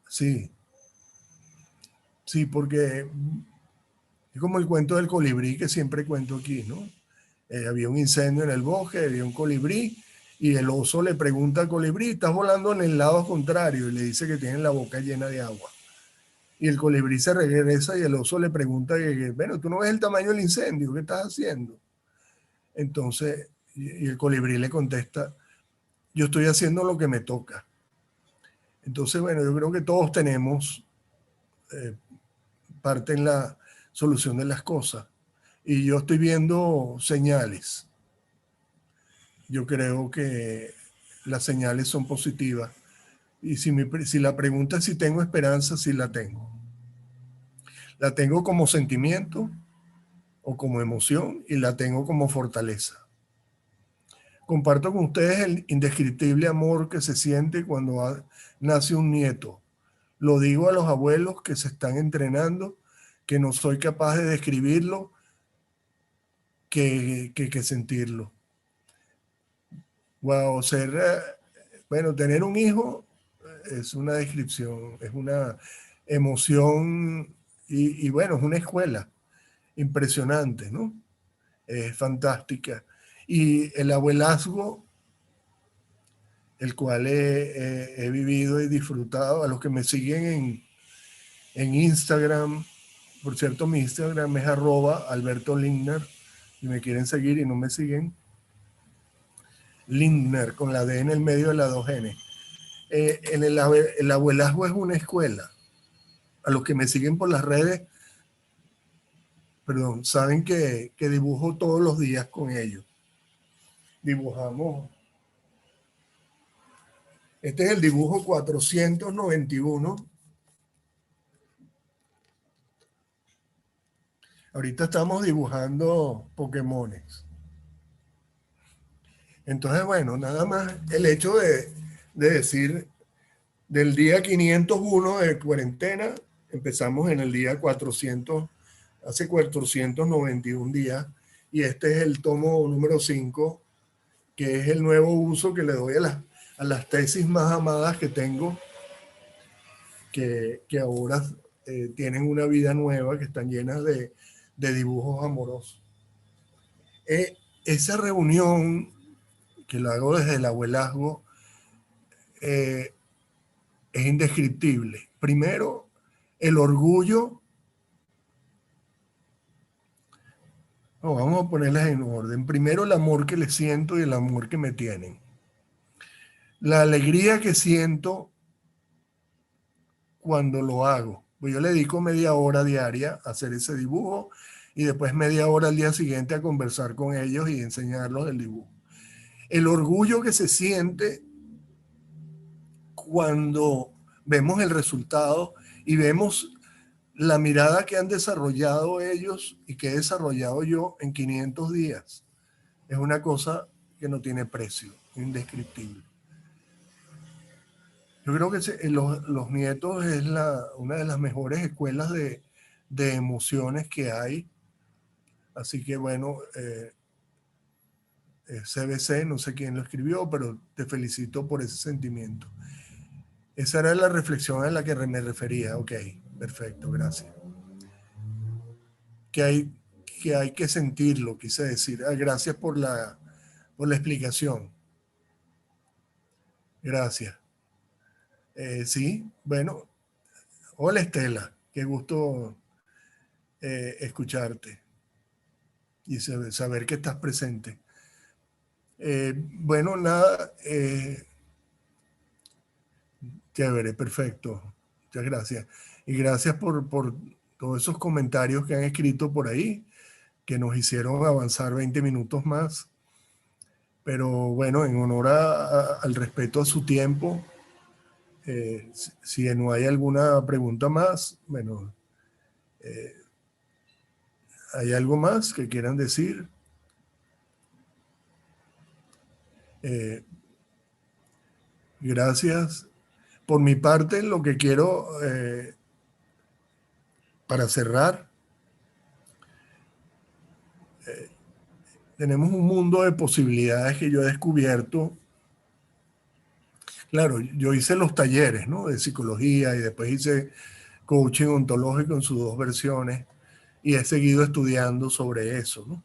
Sí, sí, porque es como el cuento del colibrí que siempre cuento aquí, ¿no? Había un incendio en el bosque, había un colibrí y el oso le pregunta al colibrí, estás volando en el lado contrario, y le dice que tiene la boca llena de agua. Y el colibrí se regresa y el oso le pregunta, bueno, tú no ves el tamaño del incendio, ¿qué estás haciendo? Entonces, y el colibrí le contesta, yo estoy haciendo lo que me toca. Entonces, bueno, yo creo que todos tenemos eh, parte en la solución de las cosas. Y yo estoy viendo señales. Yo creo que las señales son positivas. Y si la pregunta es si tengo esperanza, sí la tengo. La tengo como sentimiento o como emoción y la tengo como fortaleza. Comparto con ustedes el indescriptible amor que se siente cuando nace un nieto. Lo digo a los abuelos que se están entrenando, que no soy capaz de describirlo, que sentirlo. Wow, bueno, tener un hijo es una descripción, es una emoción y bueno, es una escuela impresionante, ¿no? Es fantástica. Y el abuelazgo, el cual he vivido y disfrutado, a los que me siguen en Instagram, por cierto, mi Instagram es @AlbertoLindner, si me quieren seguir y no me siguen, Lindner, con la D en el medio de la 2N. El abuelazgo es una escuela. A los que me siguen por las redes, perdón, saben que dibujo todos los días con ellos. Dibujamos. Este es el dibujo 491. Ahorita estamos dibujando Pokémones. Entonces, bueno, nada más el hecho de decir del día 501 de cuarentena, empezamos en el día 400, hace 491 días, y este es el tomo número 5, que es el nuevo uso que le doy a las tesis más amadas que tengo, que ahora tienen una vida nueva, que están llenas de dibujos amorosos. Esa reunión que la hago desde el abuelazgo es indescriptible. Primero, el orgullo. No, vamos a ponerlas en orden. Primero, el amor que les siento y el amor que me tienen. La alegría que siento cuando lo hago. Pues yo le dedico media hora diaria a hacer ese dibujo y después media hora al día siguiente a conversar con ellos y enseñarlos el dibujo. El orgullo que se siente cuando vemos el resultado y vemos la mirada que han desarrollado ellos y que he desarrollado yo en 500 días. Es una cosa que no tiene precio, indescriptible. Yo creo que los nietos es una de las mejores escuelas de emociones que hay. Así que bueno, CBC, no sé quién lo escribió, pero te felicito por ese sentimiento. Esa era la reflexión a la que me refería. Ok, perfecto, gracias. Que hay que sentirlo, quise decir. Gracias por la explicación. Gracias. Sí, bueno. Hola Estela, qué gusto escucharte y saber que estás presente. Bueno, nada, chévere, perfecto. Muchas gracias. Y gracias por todos esos comentarios que han escrito por ahí, que nos hicieron avanzar 20 minutos más. Pero bueno, en honor al respeto a su tiempo, si no hay alguna pregunta más, bueno, ¿hay algo más que quieran decir? Gracias. Por mi parte, lo que quiero, para cerrar, tenemos un mundo de posibilidades que yo he descubierto. Claro, yo hice los talleres, ¿no?, de psicología y después hice coaching ontológico en sus dos versiones y he seguido estudiando sobre eso, ¿no?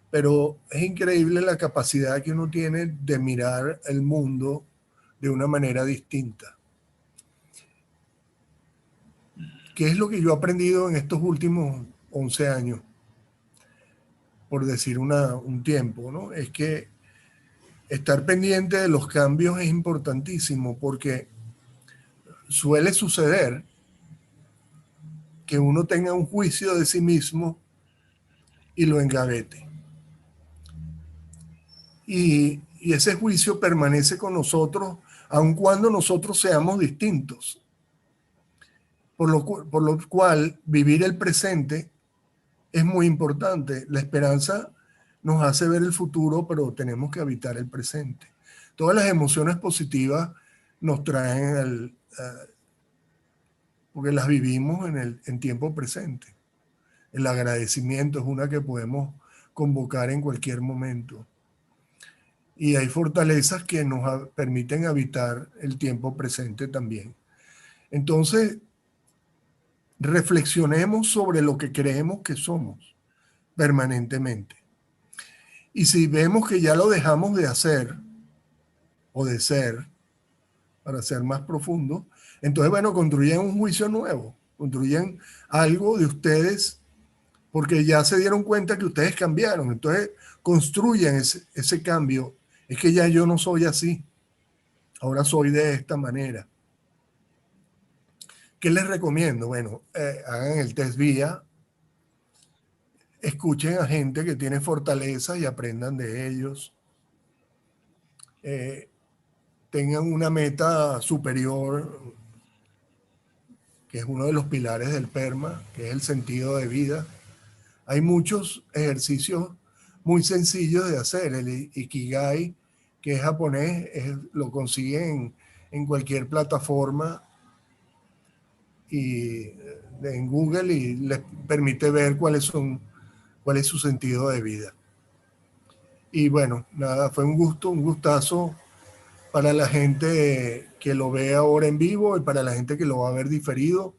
Pero es increíble la capacidad que uno tiene de mirar el mundo de una manera distinta. ¿Qué es lo que yo he aprendido en estos últimos 11 años? Por decir un tiempo, ¿no? Es que estar pendiente de los cambios es importantísimo porque suele suceder que uno tenga un juicio de sí mismo y lo engavete. Y ese juicio permanece con nosotros aun cuando nosotros seamos distintos. Por lo cual, vivir el presente es muy importante. La esperanza nos hace ver el futuro, pero tenemos que habitar el presente. Todas las emociones positivas nos traen porque las vivimos en tiempo presente. El agradecimiento es una que podemos convocar en cualquier momento. Y hay fortalezas que nos permiten habitar el tiempo presente también. Entonces, reflexionemos sobre lo que creemos que somos permanentemente. Y si vemos que ya lo dejamos de hacer o de ser, para ser más profundo, entonces, bueno, construyen un juicio nuevo, construyen algo de ustedes porque ya se dieron cuenta que ustedes cambiaron. Entonces, construyen ese cambio. Es que ya yo no soy así, ahora soy de esta manera. ¿Qué les recomiendo? Bueno, hagan el test VIA, escuchen a gente que tiene fortaleza y aprendan de ellos. Tengan una meta superior, que es uno de los pilares del PERMA, que es el sentido de vida. Hay muchos ejercicios muy sencillos de hacer. El Ikigai, que es japonés, lo consiguen en cualquier plataforma y en Google y les permite ver cuál es su sentido de vida. Y bueno, nada, fue un gustazo para la gente que lo ve ahora en vivo y para la gente que lo va a ver diferido.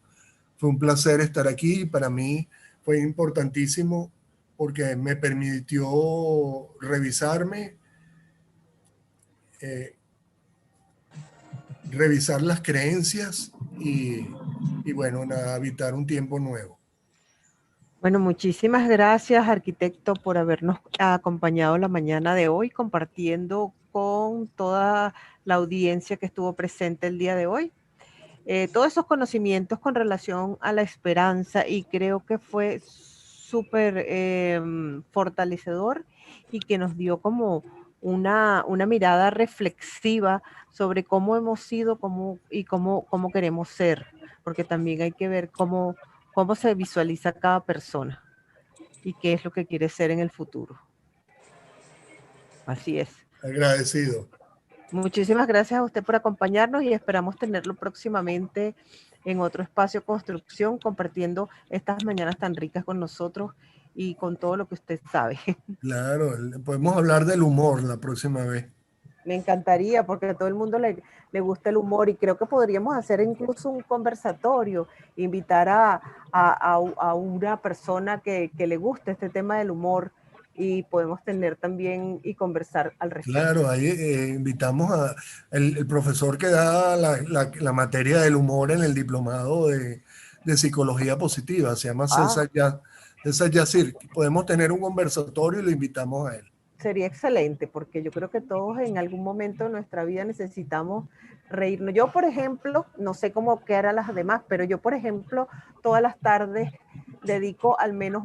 Fue un placer estar aquí. Para mí fue importantísimo porque me permitió revisarme, revisar las creencias y bueno, nada, habitar un tiempo nuevo. Bueno, muchísimas gracias, arquitecto, por habernos acompañado la mañana de hoy, compartiendo con toda la audiencia que estuvo presente el día de hoy. Todos esos conocimientos con relación a la esperanza, y creo que fue súper fortalecedor y que nos dio como una mirada reflexiva sobre cómo hemos sido y cómo queremos ser, porque también hay que ver cómo se visualiza cada persona y qué es lo que quiere ser en el futuro. Así es. Agradecido. Muchísimas gracias a usted por acompañarnos y esperamos tenerlo próximamente en otro espacio construcción, compartiendo estas mañanas tan ricas con nosotros y con todo lo que usted sabe. Claro, podemos hablar del humor la próxima vez. Me encantaría porque a todo el mundo le gusta el humor y creo que podríamos hacer incluso un conversatorio, invitar a una persona que le guste este tema del humor y podemos tener también y conversar al respecto. Claro, ahí invitamos a el profesor que da la materia del humor en el diplomado de psicología positiva, se llama Ah, César Yacir. Podemos tener un conversatorio y lo invitamos a él. sería excelente porque yo creo que todos en algún momento de nuestra vida necesitamos reírnos. Yo, por ejemplo, no sé cómo quedarán las demás, pero yo, por ejemplo, todas las tardes dedico al menos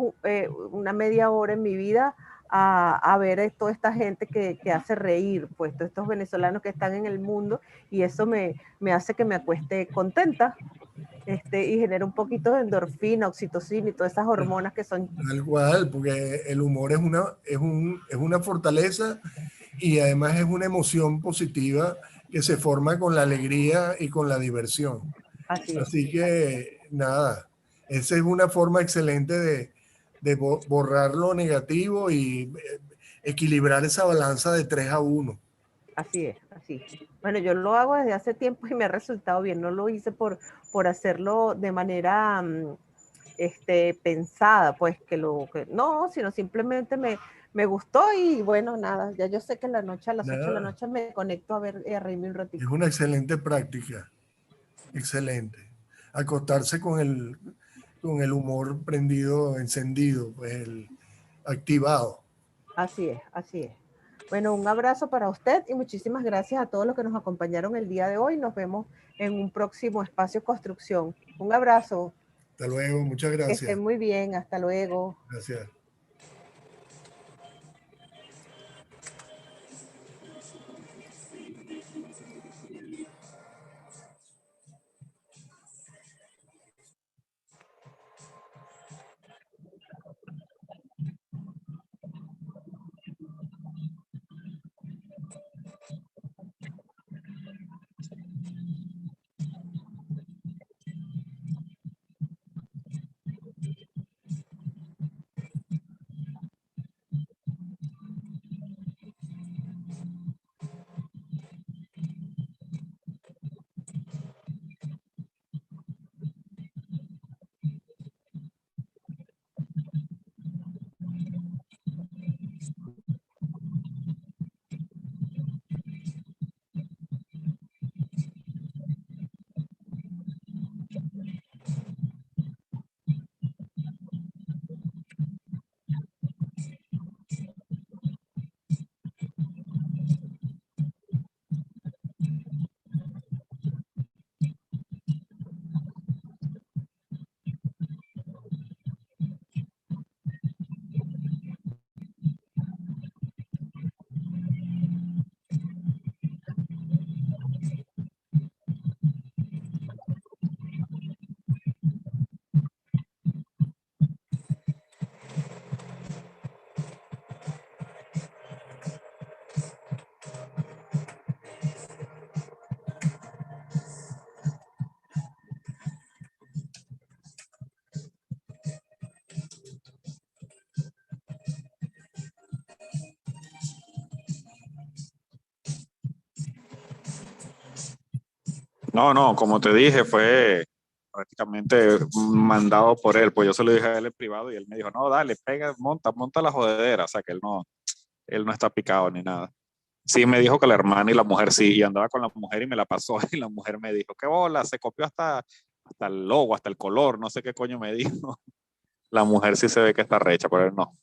una media hora en mi vida a ver a toda esta gente que hace reír, pues todos estos venezolanos que están en el mundo y eso me hace que me acueste contenta y genera un poquito de endorfina, oxitocina y todas esas hormonas que son. Tal cual, porque el humor es una fortaleza y además es una emoción positiva que se forma con la alegría y con la diversión. Así es. Así que nada, esa es una forma excelente de borrar lo negativo y equilibrar esa balanza de 3-1. Así es, así. Bueno, yo lo hago desde hace tiempo y me ha resultado bien. No lo hice por hacerlo de manera pensada, pues no, sino simplemente me gustó y bueno, nada, ya yo sé que en la noche, a las 8 de la Nada, noche me conecto a ver a reírme un es ratico. una excelente práctica, excelente. Acostarse con el humor prendido, encendido, pues activado. Así es, así es. Bueno, un abrazo para usted y muchísimas gracias a todos los que nos acompañaron el día de hoy. Nos vemos en un próximo espacio construcción. Un abrazo, Hasta luego, muchas que estén gracias. muy bien, hasta luego. Gracias. No, no, como te dije, fue prácticamente mandado por él, pues yo se lo dije a él en privado y él me dijo, no, dale, pega, monta la jodedera, o sea que él no está picado ni nada. Sí, me dijo que la hermana y la mujer sí, y andaba con la mujer y me la pasó y la mujer me dijo, qué bola, se copió hasta el logo, hasta el color, no sé qué coño me dijo. La mujer sí se ve que está recha, pero él no.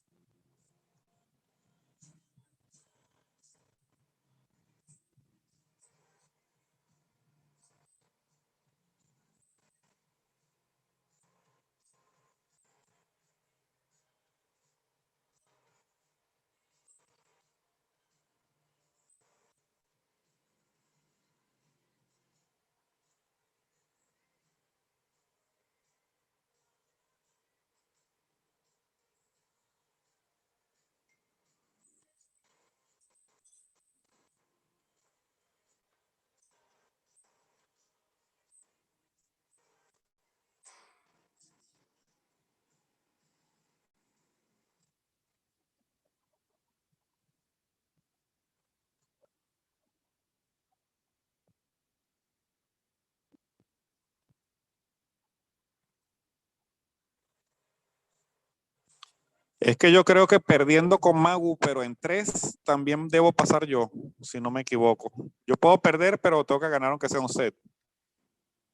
Es que yo creo que perdiendo con Magu, pero en 3 también debo pasar yo, si no me equivoco. Yo puedo perder, pero tengo que ganar aunque sea un set.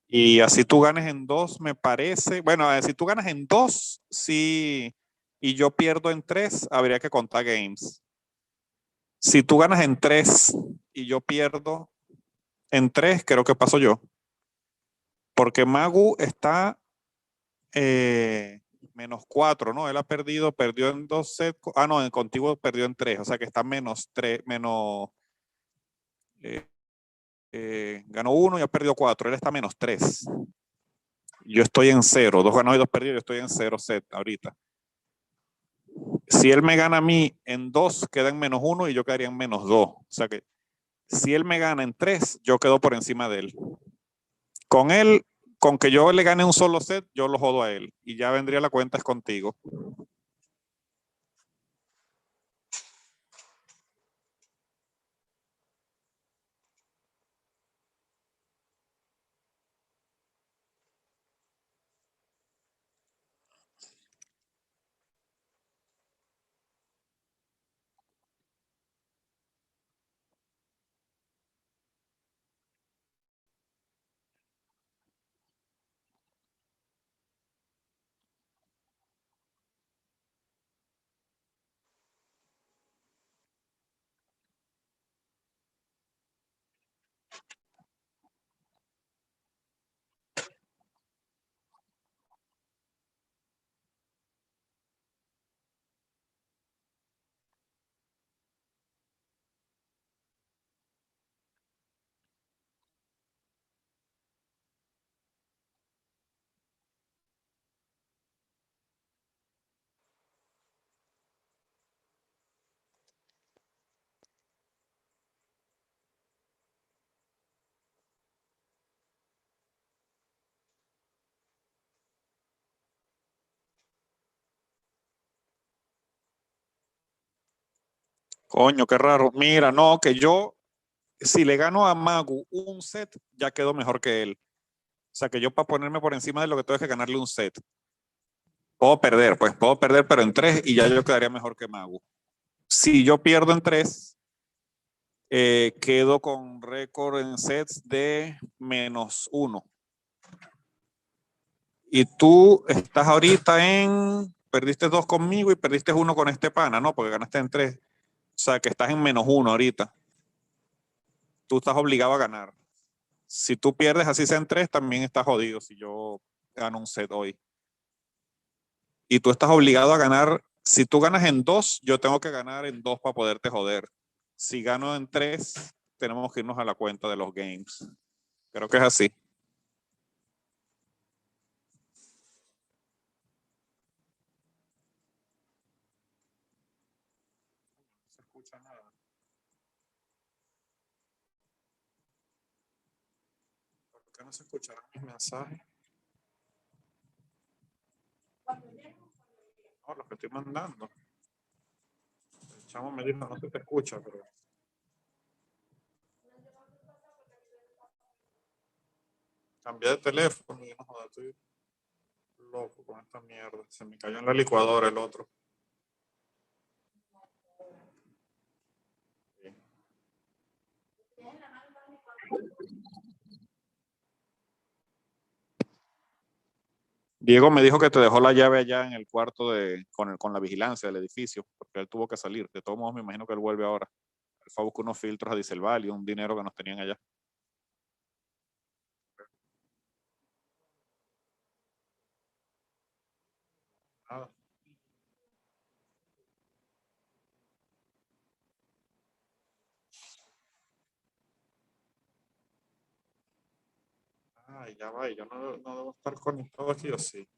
Y así tú ganes en 2, me parece. Bueno, si tú ganas en 2, sí, y yo pierdo en 3, habría que contar games. Si tú ganas en 3 y yo pierdo en 3, creo que paso yo. Porque Magu está -4, ¿no? Él ha perdió en 2 sets. Ah, no, contigo perdió en 3, o sea que está -3, ganó 1 y ha perdido 4. Él está -3. Yo estoy en 0, 2 ganados y 2 perdidos, yo estoy en 0 set ahorita. Si él me gana a mí en 2, queda en -1 y yo quedaría en -2. O sea que si él me gana en 3, yo quedo por encima de él. Con él, con que yo le gane un solo set, yo lo jodo a él. Y ya vendría la cuenta es contigo. Coño, qué raro. Mira, no, que yo, si le gano a Magu un set, ya quedo mejor que él. O sea, que yo para ponerme por encima de lo que tengo es que ganarle un set. Puedo perder, pero en 3 y ya yo quedaría mejor que Magu. Si yo pierdo en 3, quedo con récord en sets de -1. Y tú estás ahorita perdiste 2 conmigo y perdiste 1 con este pana, ¿no? Porque ganaste en 3. O sea, que estás en -1 ahorita. Tú estás obligado a ganar. Si tú pierdes así sea en 3, también estás jodido si yo gano un set hoy. Y tú estás obligado a ganar. Si tú ganas en 2, yo tengo que ganar en 2 para poderte joder. Si gano en 3, tenemos que irnos a la cuenta de los games. Creo que es así. No se escucha nada. ¿Por qué no se escucharán mis mensajes? No, los que estoy mandando. El chamo me dijo, no se te escucha, pero cambié de teléfono y no joder, estoy loco con esta mierda. Se me cayó en la licuadora el otro. Sí. Diego me dijo que te dejó la llave allá en el cuarto con la vigilancia del edificio, porque él tuvo que salir. De todos modos, me imagino que él vuelve ahora. Él fue a buscar unos filtros a Dieselval y un dinero que nos tenían allá. Nada. Ay, ya va, yo no debo estar conectado aquí, ¿o sí?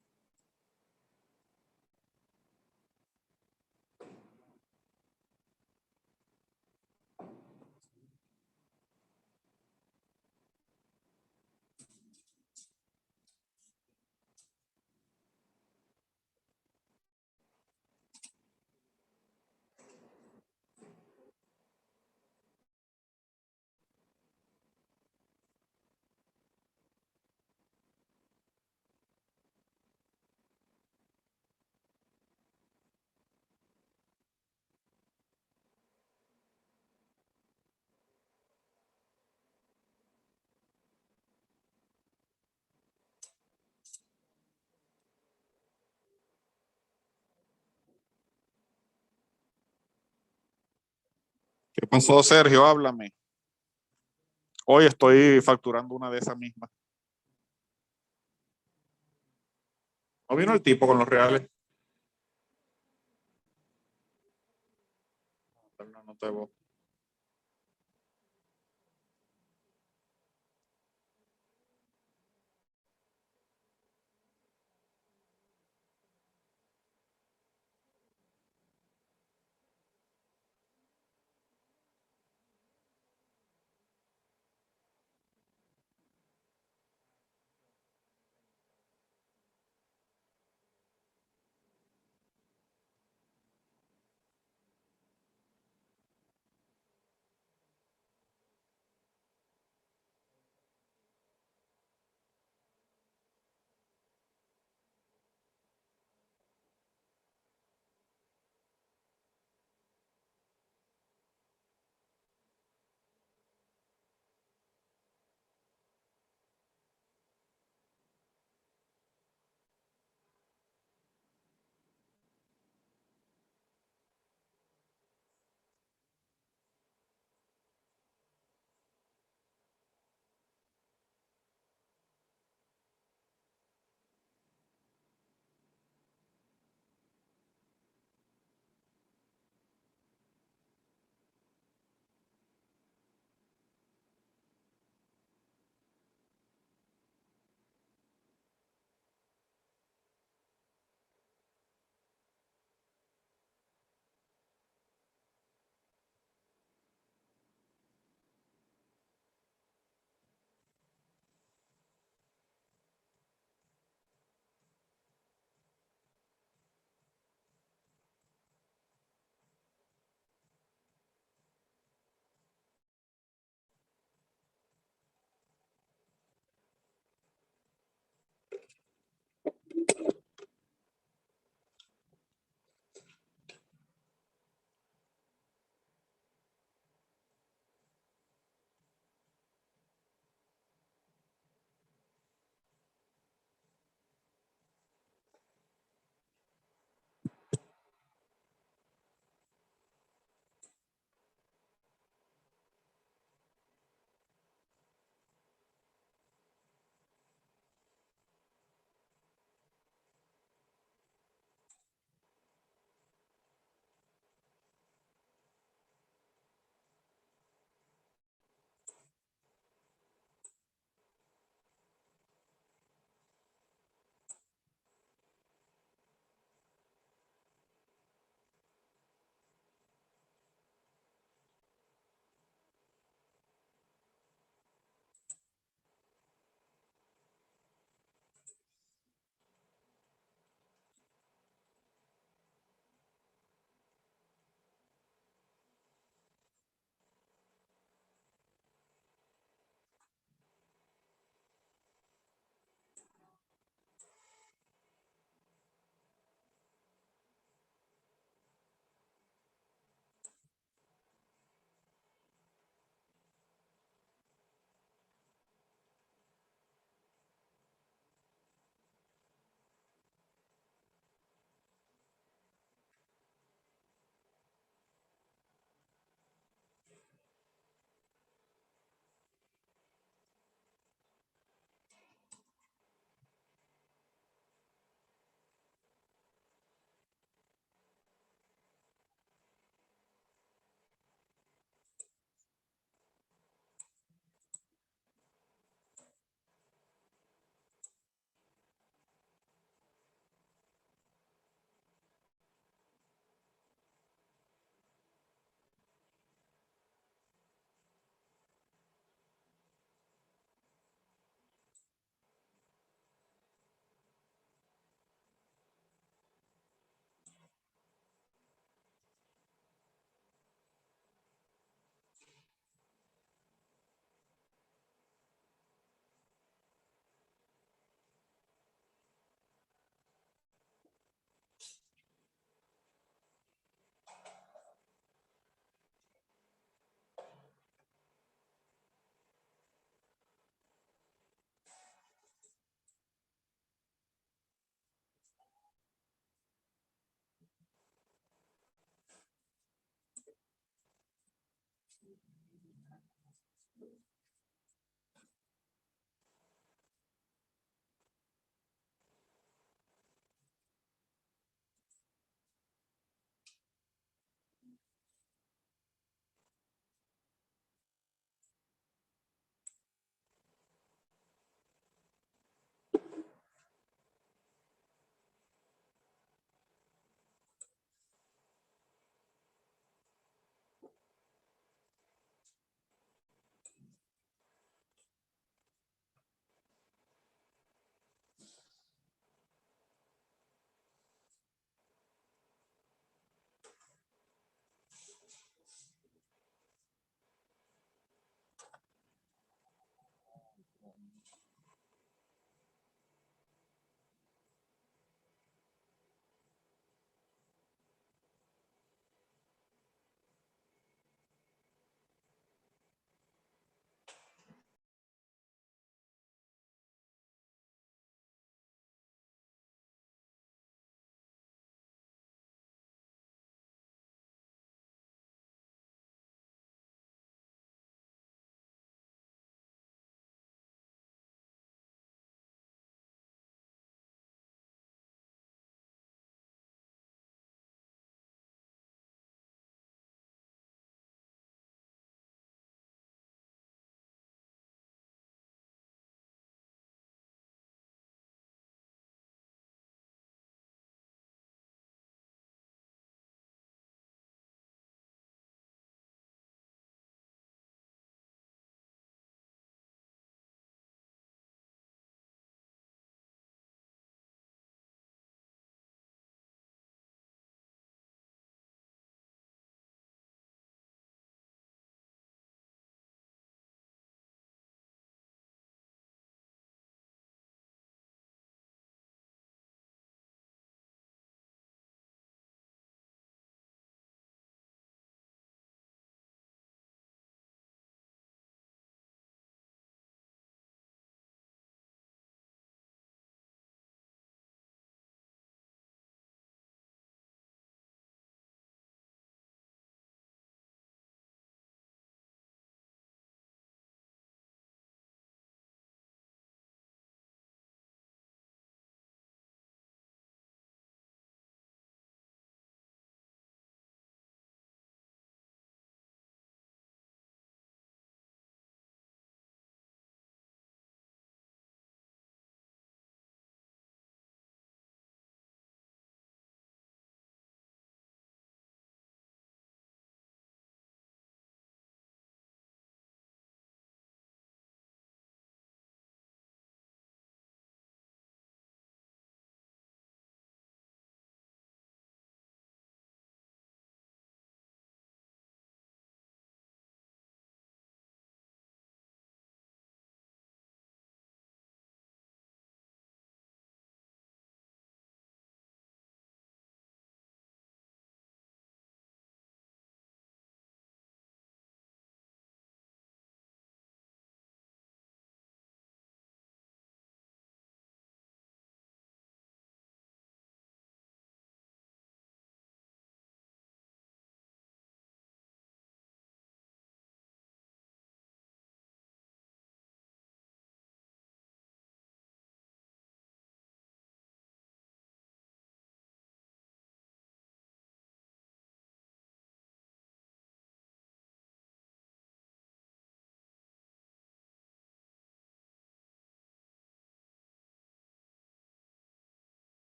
¿Qué pasó, Sergio? Háblame. Hoy estoy facturando una de esas mismas. ¿No vino el tipo con los reales? No, no te voy.